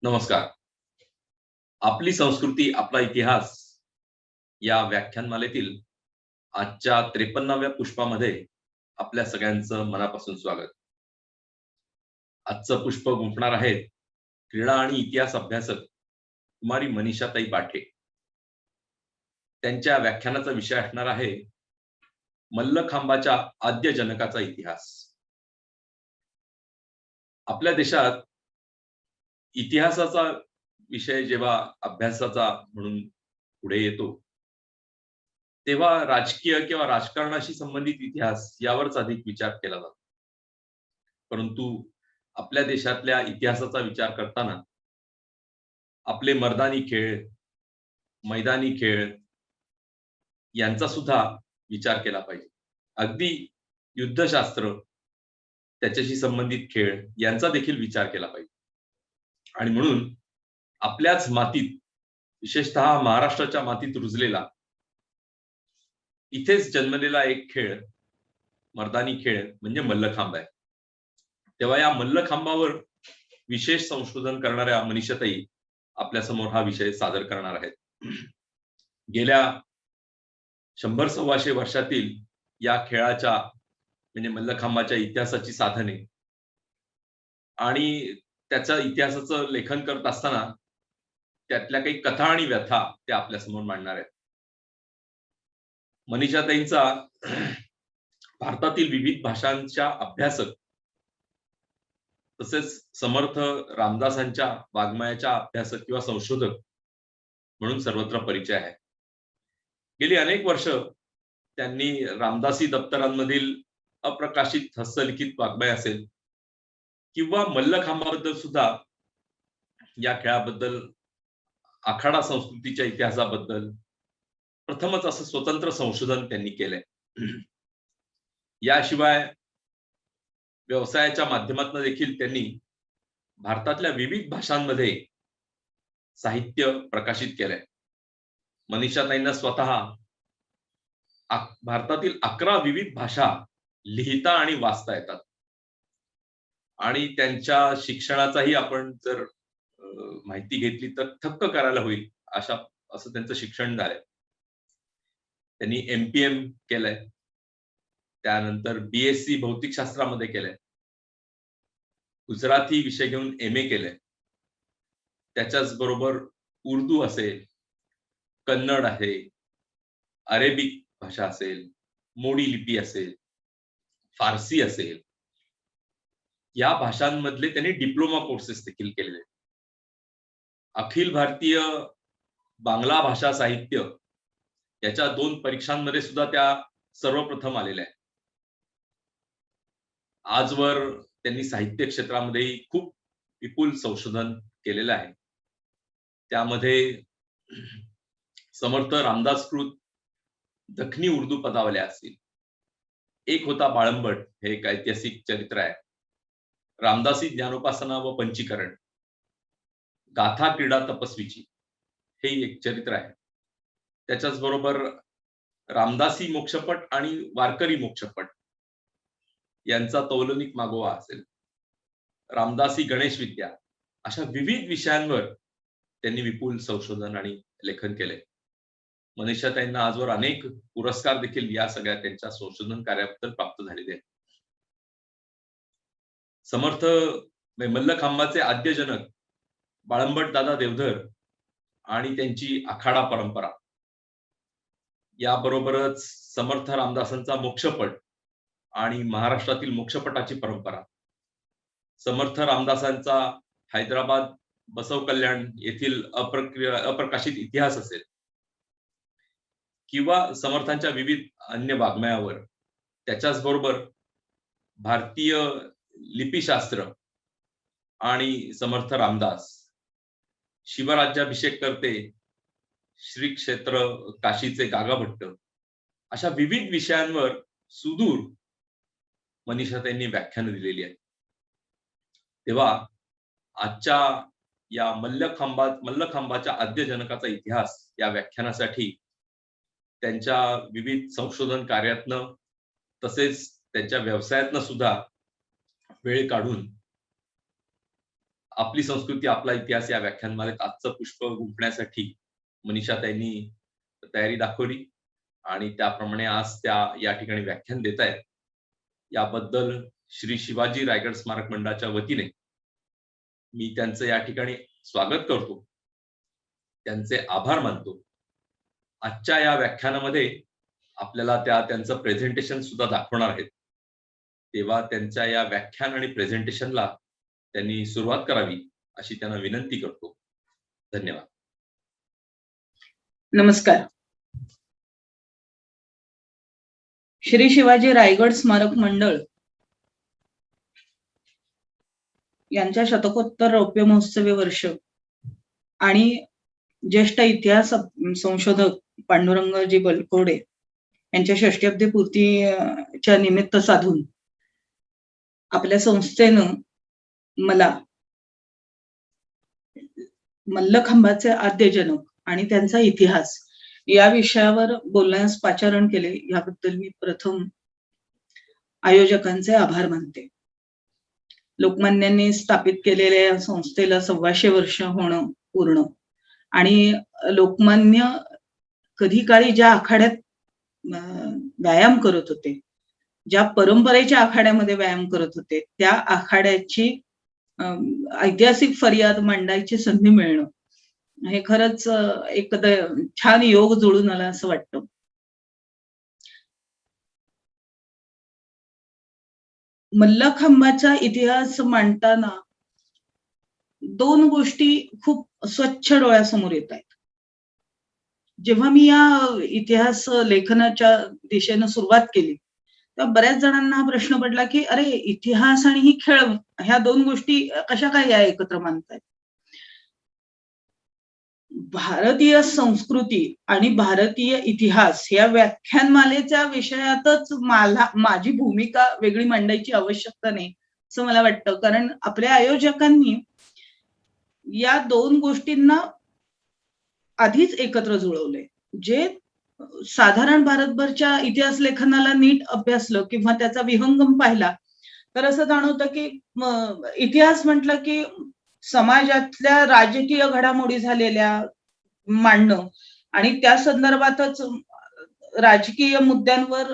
नमस्कार. आपली संस्कृती, आपला इतिहास या व्याख्यानमालेतील आजच्या 53व्या पुष्पामध्ये आपल्या सगळ्यांचं मनापासून स्वागत. आजचं पुष्प गुंफणार आहेत क्रीडा आणि इतिहास अभ्यासक कुमारी मनीषाताई पाठे. त्यांच्या व्याख्यानाचा विषय असणार आहे मल्लखांबाच्या आद्य जनकाचा इतिहास. आपल्या देशात इतिहासाचा विषय जेव्हा अभ्यासाचा म्हणून पुढे येतो, तेव्हा राजकीय किंवा राजकारणाशी संबंधित इतिहास यावरच अधिक विचार केला जातो. परंतु आपल्या देशातल्या इतिहासाचा विचार करताना आपले मर्दानी खेळ, मैदानी खेळ यांचा सुद्धा विचार केला पाहिजे. अगदी युद्धशास्त्र, त्याच्याशी संबंधित खेळ यांचा देखील विचार केला पाहिजे. आणि म्हणून आपल्याच मातीत, विशेषतः महाराष्ट्राच्या मातीत रुजलेला, इथेच जन्मलेला एक खेळ, मर्दानी खेळ म्हणजे मल्लखांब आहे. तेव्हा या मल्लखांबावर विशेष संशोधन करणाऱ्या मनीषाताई आपल्यासमोर हा विषय सादर करणार आहेत. गेल्या 100-125 वर्षातील या खेळाच्या म्हणजे मल्लखांबाच्या इतिहासाची साधने आणि त्याच्या इतिहासाचं लेखन करत असताना त्यातल्या काही कथा आणि व्यथा ते आपल्यासमोर मांडणार आहेत. मनीषाताईंचा भारतातील विविध भाषांच्या अभ्यासक तसेच समर्थ रामदासांच्या वाङ्मयाच्या अभ्यासक किंवा संशोधक म्हणून सर्वत्र परिचय आहे. गेली अनेक वर्ष त्यांनी रामदासी दप्तरांमधील अप्रकाशित हस्तलिखित वाङ्मय असेल किंवा मल्लखांबाबद्दल सुद्धा, या खेळाबद्दल, आखाडा संस्कृतीच्या इतिहासाबद्दल प्रथमच असं स्वतंत्र संशोधन त्यांनी केलंय. याशिवाय व्यवसायाच्या माध्यमातून देखील त्यांनी भारतातल्या विविध भाषांमध्ये साहित्य प्रकाशित केलंय. मनीषाताईंना स्वतः भारतातील 11 विविध भाषा लिहिता आणि वाचता येतात. आणि त्यांच्या शिक्षणाचाही आपण जर माहिती घेतली तर थक्क करायला होईल असं त्यांचं शिक्षण झालंय. त्यांनी MPM केलंय, त्यानंतर BSc भौतिकशास्त्रामध्ये केलंय, गुजराती विषय घेऊन MA केलंय, त्याच्याच बरोबर उर्दू असेल, कन्नड आहे, अरेबिक भाषा असेल, मोडी लिपी असेल, फारसी असेल, या भाषांमधले त्यांनी डिप्लोमा कोर्सेस देखील केलेले. अखिल भारतीय बांगला भाषा साहित्य याच्या 2 परीक्षांमध्ये सुद्धा त्या सर्वप्रथम आलेल्या आहेत. आजवर त्यांनी साहित्य क्षेत्रामध्ये खूप विपुल संशोधन केलेलं आहे. त्यामध्ये समर्थ रामदासकृत दखनी उर्दू पदावल्या असतील, एक होता बाळंबट, हे एक ऐतिहासिक चरित्र आहे, रामदासी ज्ञानोपासना व पंचीकरण, गाथा क्रीडा तपस्वीची, हे एक चरित्र आहे. त्याच्याच बरोबर रामदासी मोक्षपट आणि वारकरी मोक्षपट यांचा तौलनिक मागोवा असेल, रामदासी गणेश विद्या, अशा विविध विषयांवर त्यांनी विपुल संशोधन आणि लेखन केले. मनीषाताईंना आजवर अनेक पुरस्कार देखील या सगळ्या त्यांच्या संशोधन कार्याबद्दल प्राप्त झालेले आहेत. समर्थ मल्लखांबाचे आद्य जनक बाळंबट दादा देवधर आणि त्यांची आखाडा परंपरा, याबरोबरच समर्थ रामदासांचा मोक्षपट आणि महाराष्ट्रातील मोक्षपटाची परंपरा, समर्थ रामदासांचा हैदराबाद बसव कल्याण येथील अप्रकाशित इतिहास असेल किंवा समर्थांच्या विविध अन्य वाङ्मयावर, त्याच्याच बरोबर भारतीय लिपीशास्त्र आणि समर्थ रामदास, शिवराज्याभिषेक करते श्री क्षेत्र काशीचे गागाभट्ट, अशा विविध विषयांवर सुदूर मनीषाताईंनी व्याख्यानं दिलेली आहेत. तेव्हा आजच्या या मल्लखांबाच्या आद्य जनकाचा इतिहास या व्याख्यानासाठी त्यांच्या विविध संशोधन कार्यातनं तसेच त्यांच्या व्यवसायातनं सुद्धा वेळ काढून आपली संस्कृती आपला इतिहास या व्याख्यानमालेत आजचं पुष्प गुंफण्यासाठी मनीषाताईंनी तयारी दाखवली आणि त्याप्रमाणे आज त्या या ठिकाणी व्याख्यान देत आहेत. याबद्दल श्री शिवाजी रायगड स्मारक मंडळाच्या वतीने मी त्यांचं या ठिकाणी स्वागत करतो, त्यांचे आभार मानतो. आजच्या या व्याख्यानामध्ये आपल्याला त्यांचं प्रेझेंटेशन सुद्धा दाखवणार आहेत. तेव्हा त्यांच्या या व्याख्यान आणि प्रेझेंटेशनला त्यांनी सुरुवात करावी अशी त्यांना विनंती करतो. धन्यवाद. नमस्कार. श्री शिवाजी रायगड स्मारक मंडळ यांच्या शतकोत्तर रौप्य महोत्सवी वर्ष आणि ज्येष्ठ इतिहास संशोधक पांडुरंगजी बलकवडे यांच्या षष्टी पूर्तीच्या निमित्त साधून आपल्या संस्थेनं मला मल्लखांबाचे आद्यजनक आणि त्यांचा इतिहास या विषयावर बोलण्यास पाचारण केले, याबद्दल मी प्रथम आयोजकांचे आभार मानते. लोकमान्यांनी स्थापित केलेल्या या संस्थेला 125 वर्ष होणं पूर्ण आणि लोकमान्य कधी काळी ज्या आखाड्यात व्यायाम करत होते, ज्या परंपरेच्या आखाड्यामध्ये व्यायाम करत होते, त्या आखाड्याची ऐतिहासिक फरियाद मांडायची संधी मिळणं हे खरंच एक छान योग जुळून आला असं वाटतं. मल्लखांबाचा इतिहास मांडताना 2 गोष्टी खूप स्वच्छ डोळ्यासमोर येत आहेत. जेव्हा मी या इतिहास लेखनाच्या दिशेनं सुरुवात केली, तेव्हा बऱ्याच जणांना हा प्रश्न पडला की अरे, इतिहास आणि ही खेळ ह्या 2 गोष्टी कशा काय या एकत्र मानतायत? भारतीय संस्कृती आणि भारतीय इतिहास या व्याख्यानमालेच्या विषयातच माझी भूमिका वेगळी मांडायची आवश्यकता नाही असं मला वाटतं. कारण आपल्या आयोजकांनी या 2 गोष्टींना आधीच एकत्र जुळवले. जे साधारण भारतभरच्या इतिहास लेखनाला नीट अभ्यासलं किंवा त्याचा विहंगम पाहिला तर असं जाणवतं की इतिहास म्हटलं की समाजातल्या राजकीय घडामोडी झालेल्या मांडणं आणि त्या संदर्भातच राजकीय मुद्द्यांवर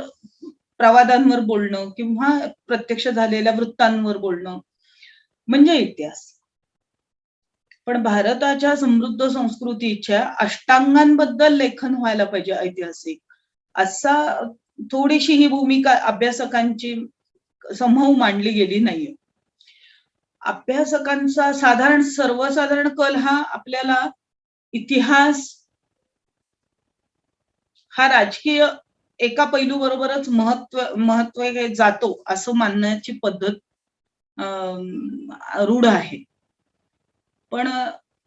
प्रवादांवर बोलणं किंवा प्रत्यक्ष झालेल्या वृत्तांवर बोलणं म्हणजे इतिहास. पण भारताच्या समृद्ध संस्कृतीच्या अष्टांगांबद्दल लेखन व्हायला पाहिजे ऐतिहासिक, असा थोडीशी ही भूमिका अभ्यासकांची समूह मांडली गेली नाहीये. अभ्यासकांचा सर्वसाधारण कल हा आपल्याला इतिहास हा राजकीय एका पैलू बरोबरच महत्व जातो असं मानण्याची पद्धत रूढ आहे. पण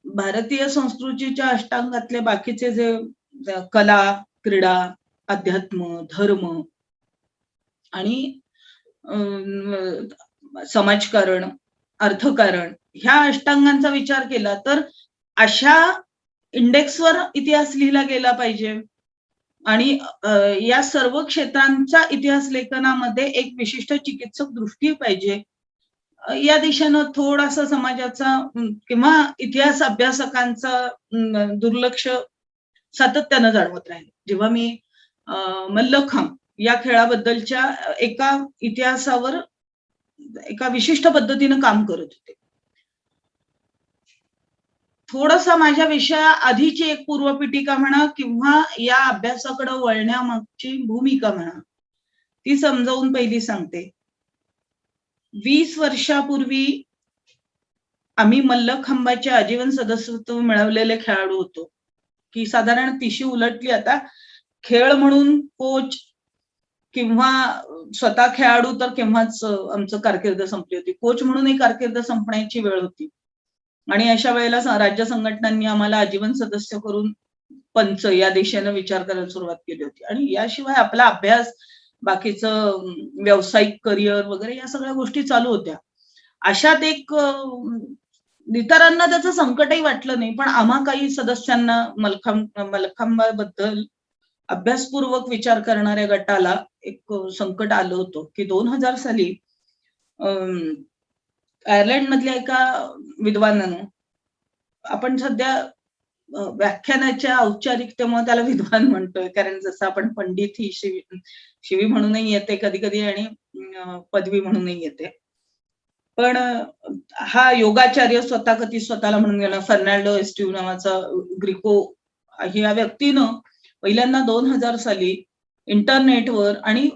भारतीय संस्कृतीच्या अष्टांगातले बाकीचे जे कला, क्रीडा, अध्यात्म, धर्म आणि समाजकारण, अर्थकारण ह्या अष्टांगांचा विचार केला तर अशा इंडेक्सवर इतिहास लिहिला गेला पाहिजे आणि या सर्व क्षेत्रांचा इतिहास लेखनामध्ये एक विशिष्ट चिकित्सक दृष्टी पाहिजे. या दिशेनं थोडासा समाजाचा किंवा इतिहास अभ्यासकांचा दुर्लक्ष सातत्यानं जाणवत राहील. जेव्हा मी मल्लखांब या खेळाबद्दलच्या एका इतिहासावर एका विशिष्ट पद्धतीनं काम करत होते, थोडासा माझ्या विषया आधीची एक पूर्वपीठिका म्हणा किंवा या अभ्यासाकडे वळण्यामागची भूमिका म्हणा ती समजावून पहिली सांगते. 20 वर्षापूर्वी आम्ही मल्लखांबाचे आजीवन सदस्यत्व मिळवलेले खेळाडू होतो, की साधारण 30शी उलटली. आता खेळ म्हणून कोच किंवा स्वतः खेळाडू तर केव्हाच आमचं कारकीर्द संपली होती. कोच म्हणूनही कारकीर्द संपण्याची वेळ होती आणि अशा वेळेला राज्य संघटनांनी आम्हाला आजीवन सदस्य करून पंच या दिशेनं विचार करायला सुरुवात केली होती. आणि याशिवाय आपला अभ्यास, बाकीचं व्यावसायिक करिअर वगैरे या सगळ्या गोष्टी चालू होत्या. अशात एक इतरांना त्याचं संकटही वाटलं नाही, पण आम्हा काही सदस्यांना मल्लखांबाबद्दल अभ्यासपूर्वक विचार करणाऱ्या गटाला एक संकट आलं होतं की 2000 साली आयर्लंड मधल्या एका विद्वानानं आपण सध्या व्याख्यानाच्या औपचारिकतेमुळे त्याला विद्वान म्हणतोय, कारण जसं आपण पंडित ही शिवी म्हणूनही येते कधी-कधी आणि पदवी म्हणूनही येते. पण हा योगाचार्य स्वतः कधी स्वतःला म्हणून गेला फर्नांडो एस्टिव नावाचा ग्रीको ह्या व्यक्तीनं पहिल्यांदा 2000 साली इंटरनेटवर आणि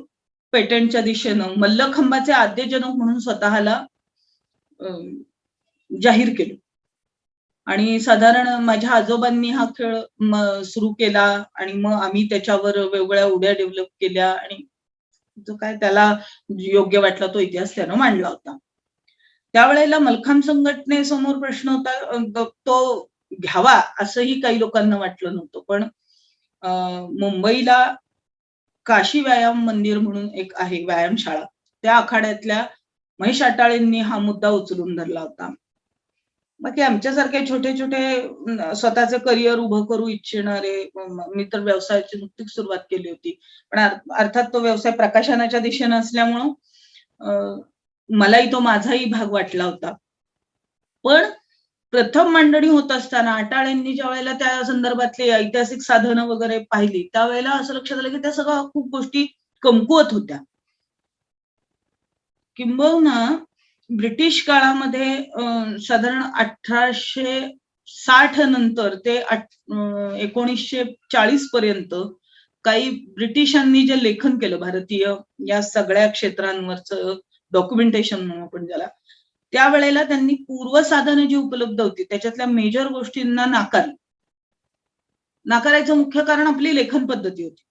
पेटंटच्या दिशेनं मल्लखांबाचे आद्यजनक म्हणून स्वतःला जाहीर केलं. आणि साधारण माझ्या आजोबांनी हा खेळ सुरू केला आणि मग आम्ही त्याच्यावर वेगवेगळ्या उड्या डेव्हलप केल्या आणि जो काय त्याला योग्य वाटला तो इतिहास त्यानं मांडला होता. त्यावेळेला मल्लखांब संघटनेसमोर प्रश्न होता तो घ्यावा असंही काही लोकांना वाटलं नव्हतं. पण मुंबईला काशी व्यायाम मंदिर म्हणून एक आहे व्यायामशाळा. त्या आखाड्यातल्या महेश अटाळेंनी हा मुद्दा उचलून धरला होता. बाकी आमच्यासारखे छोटे-छोटे स्वतःचं करिअर उभं करू इच्छिणारे मी तर व्यवसायाची नुकतीच सुरुवात केली होती. पण अर्थात तो व्यवसाय प्रकाशनाच्या दिशेनं असल्यामुळं मलाही तो माझाही भाग वाटला होता. पण प्रथम मांडणी होत असताना अटाळेंनी ज्यावेळेला त्या संदर्भातली ऐतिहासिक साधनं वगैरे पाहिली, त्यावेळेला असं लक्षात आलं की त्या सगळ्या खूप गोष्टी कमकुवत होत्या. किंबहुना ब्रिटिश काळामध्ये साधारण 1860 नंतर ते 1940 पर्यंत काही ब्रिटिशांनी जे लेखन केलं भारतीय या सगळ्या क्षेत्रांवरचं डॉक्युमेंटेशन म्हणू आपण ज्याला, त्यावेळेला त्यांनी पूर्वसाधनं जी उपलब्ध होती त्याच्यातल्या मेजर गोष्टींना नाकारलं. नाकारायचं मुख्य कारण आपली लेखन पद्धती होती.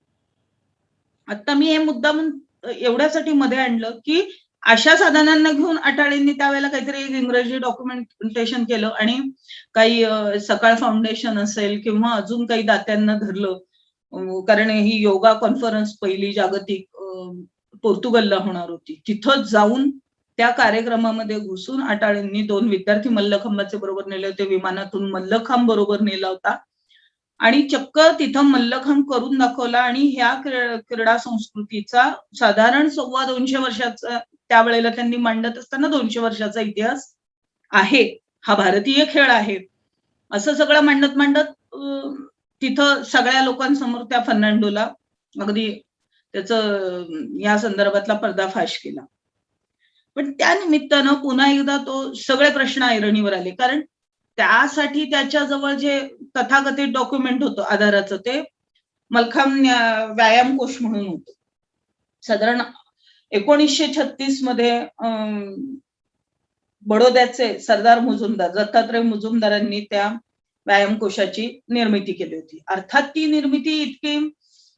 आता मी हे मुद्दामून एवढ्यासाठी मध्ये आणलं की अशा साधनांना घेऊन अटाळेंनी त्यावेळेला काहीतरी एक इंग्रजी डॉक्युमेंटेशन केलं आणि काही सकाळ फाउंडेशन असेल किंवा अजून काही दात्यांना धरलं. कारण ही योगा कॉन्फरन्स पहिली जागतिक पोर्तुगलला होणार होती. तिथं जाऊन त्या कार्यक्रमामध्ये घुसून अटाळेंनी 2 विद्यार्थी मल्लखांबाचे बरोबर नेले होते. विमानातून मल्लखांब बरोबर नेला होता आणि चक्क तिथं मल्लखांब करून दाखवला आणि ह्या क्रीडा संस्कृतीचा साधारण 250 वर्षाचा त्यावेळेला त्यांनी मांडत असताना 200 वर्षाचा इतिहास आहे. हा भारतीय खेळ आहे. असं सगळं मांडत तिथं सगळ्या लोकांसमोर त्या फर्नांडोला अगदी त्याचं या संदर्भातला पर्दाफाश केला. पण त्या निमित्तानं पुन्हा एकदा तो सगळे प्रश्न ऐरणीवर आले. कारण त्यासाठी त्याच्याजवळ जे तथाकथित डॉक्युमेंट होतं आधाराचं ते मल्लखांब व्यायाम कोश म्हणून होतं. साधारण 1936 मध्ये बडोद्याचे सरदार मुजुमदार दत्तात्रय मुजुमदारांनी त्या व्यायाम कोशाची निर्मिती केली होती. अर्थात ती निर्मिती इतकी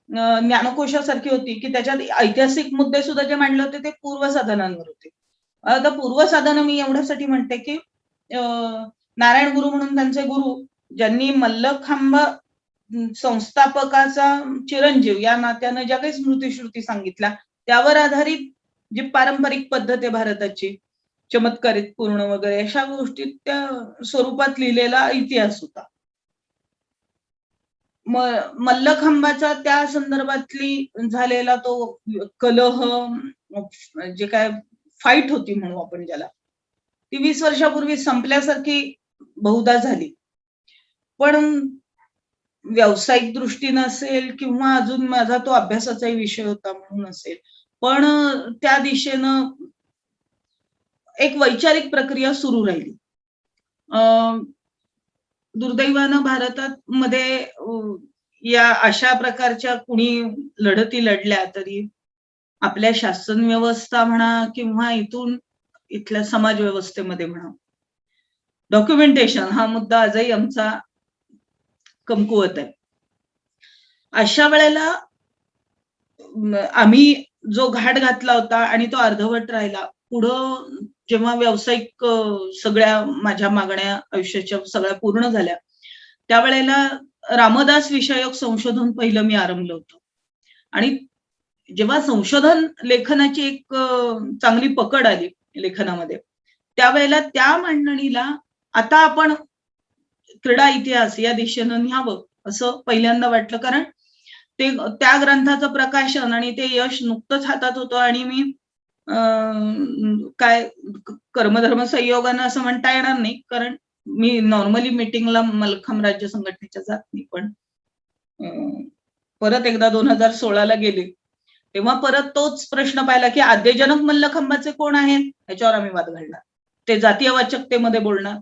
ज्ञानकोशासारखी होती की त्याच्यात ऐतिहासिक मुद्दे सुद्धा जे मांडले होते ते पूर्वसाधनांवर होते. आता पूर्वसाधनं मी एवढ्यासाठी म्हणते की नारायण गुरु म्हणून त्यांचे गुरु ज्यांनी मल्लखांब संस्थापकाचा चिरंजीव या नात्यानं ज्या काही स्मृतिश्रुती सांगितल्या त्यावर आधारित जी पारंपरिक पद्धत आहे भारताची चमत्कारिक पूर्ण वगैरे अशा गोष्टी त्या स्वरूपात लिहिलेला इतिहास होता. मल्लखांबाचा त्या संदर्भातली झालेला तो कलह जे काय फाईट होती म्हणू आपण ज्याला ती 20 वर्षापूर्वी संपल्यासारखी बहुधा झाली. पण व्यावसायिक दृष्टीनं असेल किंवा अजून माझा तो अभ्यासाचाही विषय होता म्हणून असेल. पण त्या दिशेनं एक वैचारिक प्रक्रिया सुरू राहिली. दुर्दैवानं भारतात मध्ये या अशा प्रकारच्या कुणी लढती लढल्या तरी आपल्या शासन व्यवस्था म्हणा किंवा इथल्या समाज व्यवस्थेमध्ये म्हणा डॉक्युमेंटेशन हा मुद्दा आजही आमचा कमकुवत आहे. अशा वेळेला आम्ही जो घाट घातला होता आणि तो अर्धवट राहिला. पुढं जेव्हा व्यावसायिक सगळ्या माझ्या मागण्या आयुष्याच्या सगळ्या पूर्ण झाल्या त्यावेळेला रामदास विषयक संशोधन पहिलं मी आरंभलं होतं. आणि जेव्हा संशोधन लेखनाची एक चांगली पकड आली लेखनामध्ये त्यावेळेला त्या मांडणीला आता आपण क्रीडा इतिहास या दिशेनं न्यावं असं पहिल्यांदा वाटलं. कारण ते त्या ग्रंथाचं प्रकाशन आणि ते यश नुकतंच हातात होतं आणि मी काय कर्मधर्म संयोगानं असं म्हणता येणार नाही, कारण मी नॉर्मली मीटिंगला मल्लखांब राज्य संघटनेच्या जात नाही. पण परत एकदा 2016ला गेले, तेव्हा परत तोच प्रश्न पाहिला की आद्यजनक मल्लखांबाचे कोण आहेत, याच्यावर आम्ही वाद घालणार. ते जातीय वाचकतेमध्ये बोलणार.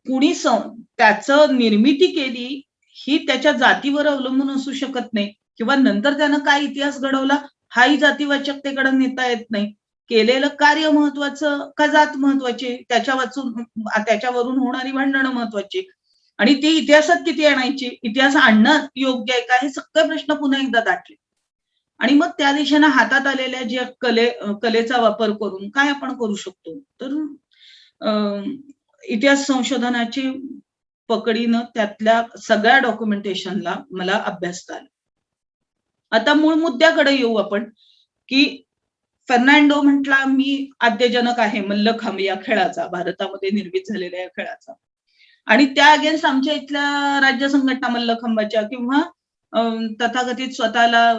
कुणी त्याचं निर्मिती केली ही त्याच्या जातीवर अवलंबून असू शकत नाही, किंवा नंतर त्यानं काय इतिहास घडवला हाही जातीवाचकतेकडे नेता येत नाही. केलेलं कार्य महत्वाचं का जात महत्वाची, त्याच्यावरून होणारी भांडणं महत्वाची, आणि ती इतिहासात किती आणायची, इतिहास आणणं योग्य आहे का, हे सगळे प्रश्न पुन्हा एकदा दाटले. आणि मग त्या दिशेनं हातात आलेल्या ज्या कलेचा वापर करून काय आपण करू शकतो, तर इतिहास संशोधनाची पकडीनं त्यातल्या सगळ्या डॉक्युमेंटेशनला मला अभ्यासता आलं. आता मूळ मुद्द्याकडे येऊ आपण, की फर्नांडो म्हटला मी आद्यजनक आहे मल्लखांब या खेळाचा, भारतामध्ये निर्मित झालेल्या या खेळाचा, आणि त्या अगेन्स्ट आमच्या इथल्या राज्य संघटना मल्लखांबाच्या किंवा तथाकथित स्वतःला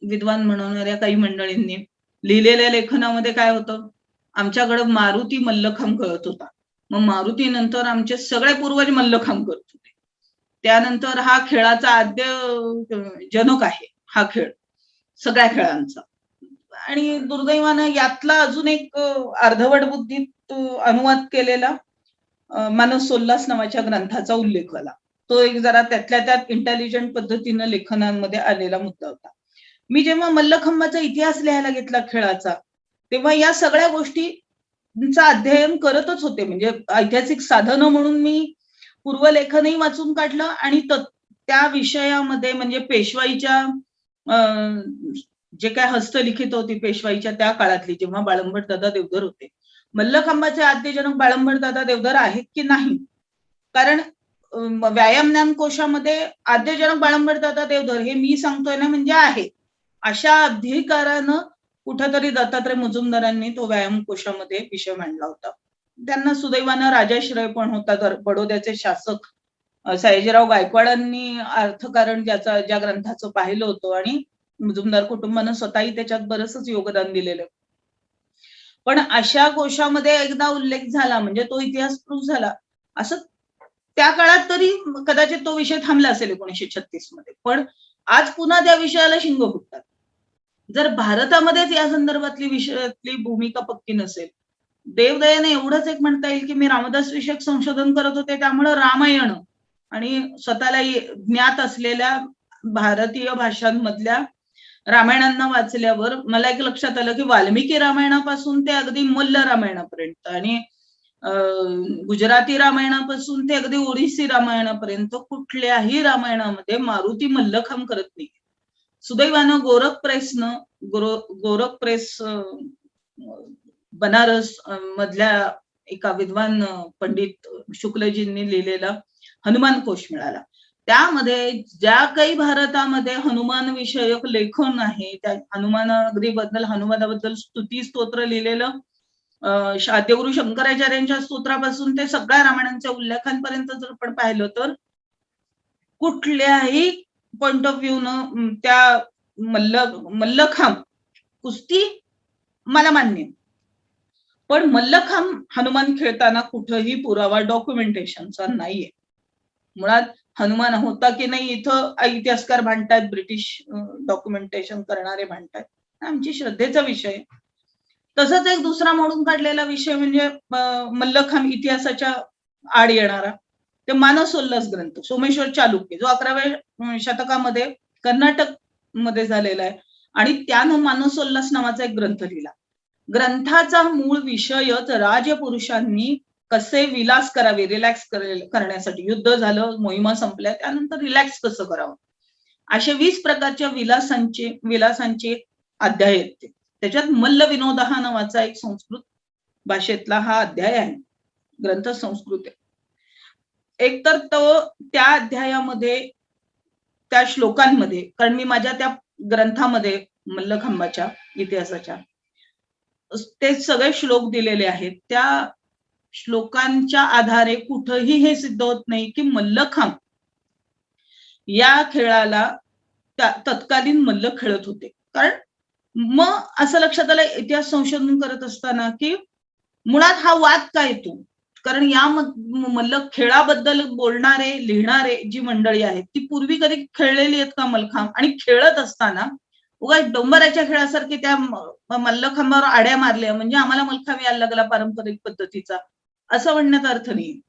विद्वान म्हणवणाऱ्या काही मंडळींनी लिहिलेल्या लेखनामध्ये काय होतं, आमच्याकडे मारुती मल्लखांब कळत होता. मग मारुती नंतर आमचे सगळे पूर्वज मल्लखांब करत होते. त्यानंतर हा खेळाचा आद्य जनक आहे हा खेळ सगळ्या खेळांचा. आणि दुर्दैवानं यातला अजून एक अर्धवट बुद्धीत अनुवाद केलेला मानसोल्लास नावाच्या ग्रंथाचा उल्लेख झाला. तो एक जरा त्यातल्या त्यात इंटेलिजंट पद्धतीनं लेखनांमध्ये आलेला मुद्दा होता. मी जेव्हा मल्लखांबाचा इतिहास लिहायला घेतला खेळाचा, तेव्हा या सगळ्या गोष्टींचं अध्ययन करतच होते. म्हणजे ऐतिहासिक साधनं म्हणून मी पूर्वलेखनही वाचून काढलं, आणि त्या विषयामध्ये म्हणजे पेशवाईच्या जे काय हस्तलिखित होती पेशवाईच्या त्या काळातली, जेव्हा बाळंबट दादा देवधर होते, मल्लखांबाचे आद्यजनक बाळंबट दादा देवधर आहेत की नाही, कारण व्यायाम ज्ञान कोशामध्ये आद्यजनक बाळंबट दादा देवधर हे मी सांगतोय ना म्हणजे आहे, अशा अधिकारानं कुठेतरी दत्तात्रय मुजुमदारांनी तो व्यायाम कोशामध्ये विषय मांडला होता. त्यांना सुदैवानं राजाश्रय पण होता. बडोद्याचे शासक सयाजीराव गायकवाडांनी अर्थकारण ज्या ग्रंथाचं पाहिलं होतं, आणि मुजुमदार कुटुंबानं स्वतःही त्याच्यात बरंच योगदान दिलेलं. पण अशा कोशामध्ये एकदा उल्लेख झाला म्हणजे तो इतिहास प्रूफ झाला, असं त्या काळात तरी कदाचित तो विषय थांबला असेल 1936 मध्ये. पण आज पुन्हा त्या विषयाला शिंग फुटतात. जर भारतामध्येच या संदर्भातली विषयातली भूमिका पक्की नसेल, देवदयाने एवढंच एक म्हणता येईल की मी रामदास विषयक संशोधन करत होते, त्यामुळे रामायण आणि स्वतःला ज्ञात असलेल्या भारतीय भाषांमधल्या रामायणांना वाचल्यावर मला एक लक्षात आलं की वाल्मिकी रामायणापासून ते अगदी मल्ल रामायणापर्यंत, आणि गुजराती रामायणापासून ते अगदी ओडिसी रामायणापर्यंत कुठल्याही रामायणामध्ये मारुती मल्लखांब करत नाही. सुदैवानं गोरख प्रेस बनारस मधल्या एका विद्वान पंडित शुक्लजींनी लिहिलेला हनुमान कोश मिळाला. त्यामध्ये ज्या काही भारतामध्ये हनुमान विषयक लेखन आहे, त्या हनुमानाबद्दल स्तुती स्तोत्र लिहिलेलं आद्यगुरु शंकराचार्यांच्या स्तोत्रापासून ते सगळ्या रामायणांच्या उल्लेखांपर्यंत जर आपण पाहिलं तर कुठल्याही पॉइंट ऑफ व्ह्यू न त्या मल्लखांब कुस्ती मला मान्य, पण मल्लखांब हनुमान खेळताना कुठंही पुरावा डॉक्युमेंटेशनचा नाहीये. मुळात हनुमान होता की नाही इथं इतिहासकार भांडतायत, ब्रिटिश डॉक्युमेंटेशन करणारे भांडतायत, आमची श्रद्धेचा विषय. तसंच एक दुसरा मोडून काढलेला विषय म्हणजे मल्लखांब इतिहासाच्या आड येणारा ते मानसोल्लास ग्रंथ सोमेश्वर चालुक्य, जो 11व्या शतकामध्ये कर्नाटक मध्ये झालेला आहे, आणि त्यानं मानसोल्लास नावाचा एक ग्रंथ लिहिला. ग्रंथाचा मूळ विषयच राजपुरुषांनी कसे विलास करावे, रिलॅक्स करण्यासाठी, युद्ध झालं, मोहिमा संपल्या, त्यानंतर रिलॅक्स कसं करावं, असे 20 प्रकारच्या विलासांचे अध्याय आहेत. त्याच्यात मल्ल विनोद हा नावाचा एक संस्कृत भाषेतला हा अध्याय आहे. ग्रंथ संस्कृत आहे. एकतर तो त्या अध्यायामध्ये त्या श्लोकांमध्ये, कारण मी माझ्या त्या ग्रंथामध्ये मल्लखांबाच्या इतिहासाच्या ते सगळे श्लोक दिलेले आहेत. त्या श्लोकांच्या आधारे कुठंही हे सिद्ध होत नाही की मल्लखांब या खेळाला तत्कालीन मल्ल खेळत होते, कारण मग असं लक्षात आलं इतिहास संशोधन करत असताना की मुळात हा वाद का येतो? कारण या मल्ल खेळाबद्दल बोलणारे, लिहिणारे जी मंडळी आहेत, ती पूर्वी कधी खेळलेली आहेत का मल्लखांब? आणि खेळत असताना उगाच डोंबराच्या खेळासारखे त्या मल्लखांबावर आड्या मारल्या म्हणजे आम्हाला मल्लखांब यायला लागला पारंपरिक पद्धतीचा, असं म्हणण्यात अर्थ नाही.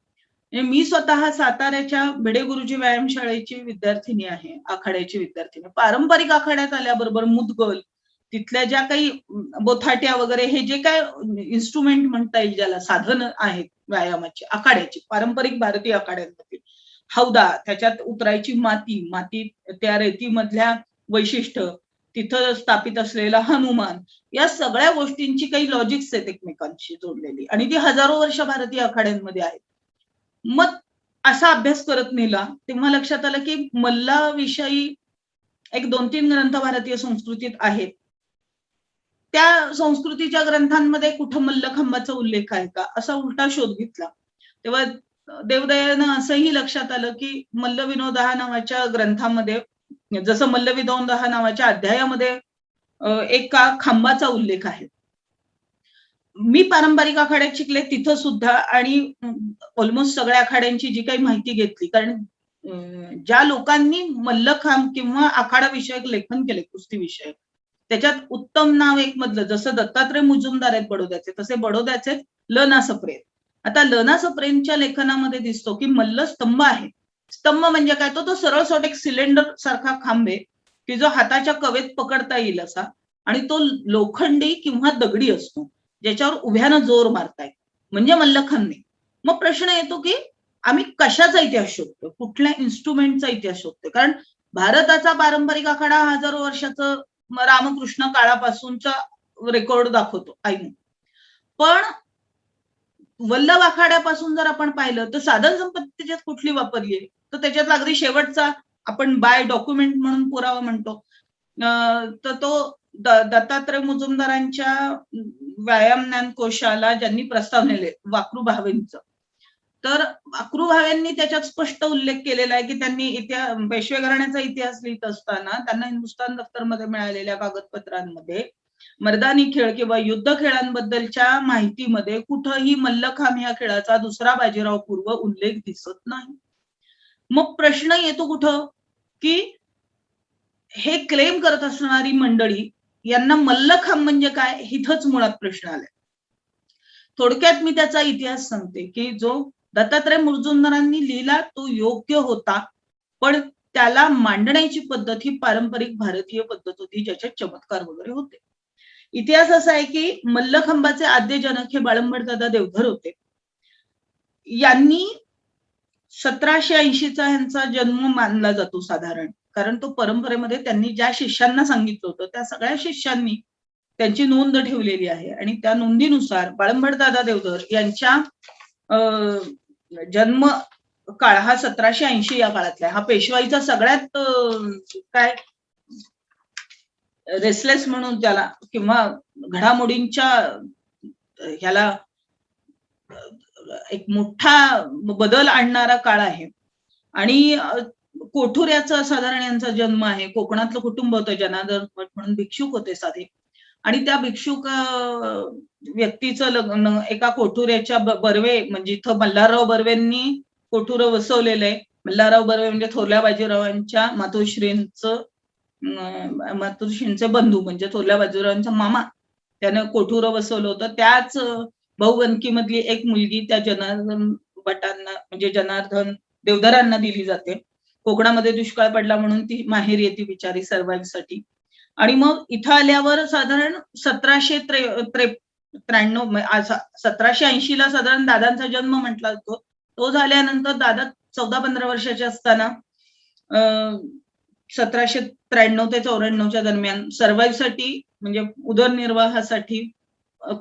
म्हणजे मी स्वतः साताऱ्याच्या भिडे गुरुजी व्यायामशाळेची विद्यार्थिनी आहे, आखाड्याची विद्यार्थिनी. पारंपरिक आखाड्यात आल्याबरोबर मुदगल, तिथल्या ज्या काही बोथाट्या वगैरे हे जे काय इन्स्ट्रुमेंट म्हणता येईल ज्याला साधन आहेत व्यायामाची, आखाड्याची, पारंपरिक भारतीय आखाड्यांमध्ये हौदा, त्याच्यात उतरायची माती, माती त्या रेतीमधल्या वैशिष्ट्य, तिथं स्थापित असलेला हनुमान, या सगळ्या गोष्टींची काही लॉजिक्स आहेत एकमेकांशी जोडलेली आणि ती हजारो वर्ष भारतीय आखाड्यांमध्ये आहेत. मग असा अभ्यास करत नेला तेव्हा लक्षात आलं की मल्लाविषयी एक 2-3 ग्रंथ भारतीय संस्कृतीत आहेत. त्या संस्कृतीच्या ग्रंथांमध्ये कुठं मल्लखांबाचा उल्लेख आहे का असा उलटा शोध घेतला. तेव्हा देवदयानं असंही लक्षात आलं की मल्लविनोद हा नावाच्या ग्रंथामध्ये जसं मल्लविनोद हा नावाच्या अध्यायामध्ये एका खांबाचा उल्लेख आहे. मी पारंपरिक आखाड्यात शिकले तिथं सुद्धा आणि ऑलमोस्ट सगळ्या आखाड्यांची जी काही माहिती घेतली कारण ज्या लोकांनी मल्लखांब किंवा आखाडा विषयक लेखन केले कुस्ती विषयक त्याच्यात उत्तम नाव एक मधलं जसं दत्तात्रय मुजुमदार आहेत बडोद्याचे तसे बडोद्याचे ल ना सप्रे. आता ल ना सप्रेंच्या लेखनामध्ये दिसतो की मल्ल स्तंभ आहे. स्तंभ म्हणजे काय तो सरळ सोट एक सिलेंडर सारखा खांब आहे की जो हाताच्या कवेत पकडता येईल असा आणि तो लोखंडी किंवा दगडी असतो ज्याच्यावर उभ्यानं जोर मारताय म्हणजे मल्लखांब नाही. मग प्रश्न येतो की आम्ही कशाचा इतिहास शोधतो, कुठल्या इन्स्ट्रुमेंटचा इतिहास शोधतो? कारण भारताचा पारंपरिक आखाडा हजारो वर्षाचं रामकृष्ण काळापासूनचा रेकॉर्ड दाखवतो ऐन. पण वल्लभ आखाड्यापासून जर आपण पाहिलं तर साधन संपत्ती त्याच्यात कुठली वापरली आहे तर त्याच्यातला अगदी शेवटचा आपण बाय डॉक्युमेंट म्हणून पुरावा म्हणतो तर तो दत्तात्रय मुजुमदारांच्या व्यायाम ज्ञान कोशाला ज्यांनी प्रस्ताव नेले वाकरू भावेंचं तर वाकरू भावेंनी त्याच्यात स्पष्ट उल्लेख केलेला आहे की त्यांनी पेशवे घराण्याचा इतिहास लिहित असताना त्यांना हिंदुस्थान दफ्तरमध्ये मिळालेल्या कागदपत्रांमध्ये मर्दानी खेळ किंवा युद्ध खेळांबद्दलच्या माहितीमध्ये कुठंही मल्लखांब या खेळाचा दुसरा बाजीराव पूर्व उल्लेख दिसत नाही. मग प्रश्न येतो कुठं की हे क्लेम करत असणारी मंडळी यांना मल्लखांब म्हणजे काय इथंच मुळात प्रश्न आलाय. थोडक्यात मी त्याचा इतिहास सांगते की जो दत्तात्रय मुजुमदारांनी लिहिला तो योग्य होता पण त्याला मांडण्याची पद्धत ही पारंपरिक भारतीय पद्धत होती ज्याच्यात चमत्कार वगैरे होते. इतिहास असा आहे की मल्लखांबाचे आद्य जनक हे बाळंबडदादा देवधर होते. यांनी 1780चा यांचा जन्म मानला जातो साधारण कारण तो परंपरेमध्ये त्यांनी ज्या शिष्यांना सांगितलं होतं त्या सगळ्या शिष्यांनी त्यांची नोंद ठेवलेली आहे आणि त्या नोंदीनुसार बाळंबडदादा देवधर यांच्या जन्म काळ हा 1780 या काळातला हा पेशवाईचा सगळ्यात काय रेसलेस म्हणून त्याला किंवा घडामोडींच्या ह्याला एक मोठा बदल आणणारा काळ आहे. आणि कोठुऱ्याचा साधारण यांचा जन्म आहे. कोकणातलं कुटुंब होतं जनार्दन भट म्हणून भिक्षुक होते साधे आणि त्या भिक्षुक व्यक्तीचं लग्न एका कोठुऱ्याच्या बर्वे म्हणजे इथं मल्हारराव बर्वेंनी कोठुरं वसवलेलं आहे. मल्हारराव बर्वे म्हणजे थोरल्या बाजीरावांच्या मातोश्रींचे बंधू म्हणजे थोरल्या बाजीरावांचा मामा त्यानं कोठुरं वसवलं होतं. त्याच बहुवंकीमधली एक मुलगी त्या जनार्दन भटांना म्हणजे जनार्दन देवधरांना दिली जाते. कोकणामध्ये दुष्काळ पडला म्हणून ती माहेरी येते बिचारी सर्वांसाठी आणि मग इथं आल्यावर साधारण 1780 ला साधारण दादांचा जन्म म्हटला जातो. तो झाल्यानंतर दादा 14-15 वर्षाचे असताना 1793 ते 94च्या दरम्यान सर्वाईव्हसाठी म्हणजे उदरनिर्वाहासाठी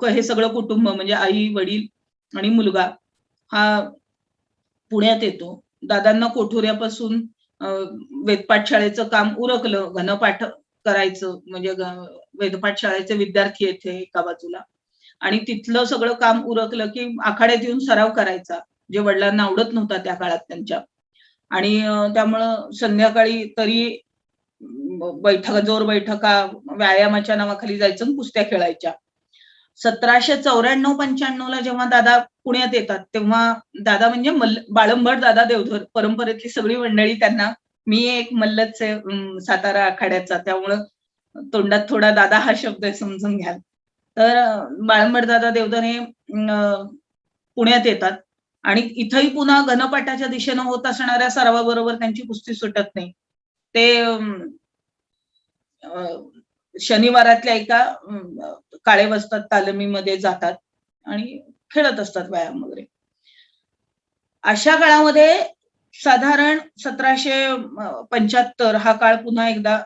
हे सगळं कुटुंब म्हणजे आई वडील आणि मुलगा हा पुण्यात येतो. दादांना कोठुऱ्यापासून वेदपाठ शाळेचं काम उरकलं. घनपाठ करायचं म्हणजे वेदपाठ शाळेचे विद्यार्थी येथे एका बाजूला आणि तिथलं सगळं काम उरकलं की आखाड्यात येऊन सराव करायचा जे वडिलांना आवडत नव्हता त्या काळात त्यांच्या आणि त्यामुळं संध्याकाळी तरी जोर बैठका, व्यायामाच्या नावाखाली जायचं आणि कुस्त्या खेळायच्या. 1794-95ला जेव्हा दादा पुण्यात येतात, तेव्हा दादा म्हणजे बाळंबड दादा देवधर परंपरेतली सगळी मंडळी त्यांना, मी एक मल्लच आहे सातारा आखाड्याचा, त्यामुळं तोंडात थोडा दादा हा शब्द आहे, समजून घ्याल. तर बाळंबड दादा देवधर हे पुण्यात येतात आणि इथंही पुन्हा घनपाटाच्या दिशेनं होत असणाऱ्या सरावाबरोबर त्यांची कुस्ती सुटत नाही. ते शनिवारातल्या एका काळे वस्तात तालमीमध्ये जातात आणि खेळत असतात व्यायाम वगैरे. अशा काळामध्ये साधारण 1775 हा काळ पुन्हा एकदा,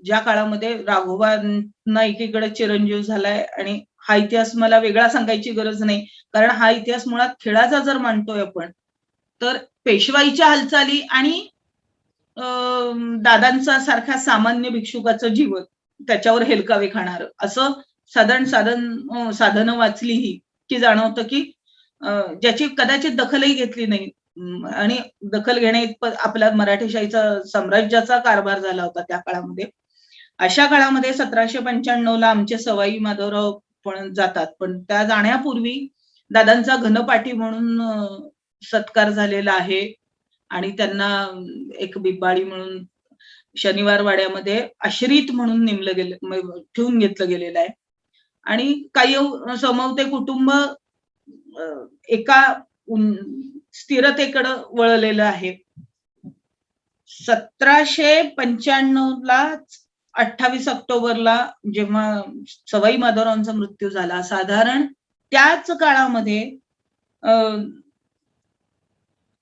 ज्या काळामध्ये राघोबांना एकीकडे चिरंजीव झालाय, आणि हा इतिहास मला वेगळा सांगायची गरज नाही, कारण हा इतिहास मुळात खेळाचा जर मानतोय आपण, तर पेशवाईच्या हालचाली आणि दादांचा सारख्या सामान्य भिक्षुकाचं जीवन त्याच्यावर हेलकावे खाणार असं साधनं वाचली ही, की जाणवतं की ज्याची कदाचित दखलही घेतली नाही, आणि दखल घेण्या आपल्या मराठेशाहीचा साम्राज्याचा कारभार झाला होता त्या काळामध्ये. अशा काळामध्ये 1795ला आमचे सवाई माधवराव पण जातात, पण त्या जाण्यापूर्वी दादांचा घनपाठी म्हणून सत्कार झालेला आहे आणि त्यांना एक बिब्बाळी म्हणून शनिवार वाड्यामध्ये आश्रित म्हणून नेमलं गेलं, ठेवून घेतलं गेलेलं आहे. आणि काही समवते कुटुंब एका स्थिरतेकडे वळलेलं आहे. 1795ला 28 ऑक्टोबरला जेव्हा सवाई माधवरावांचा मृत्यू झाला, साधारण त्याच काळामध्ये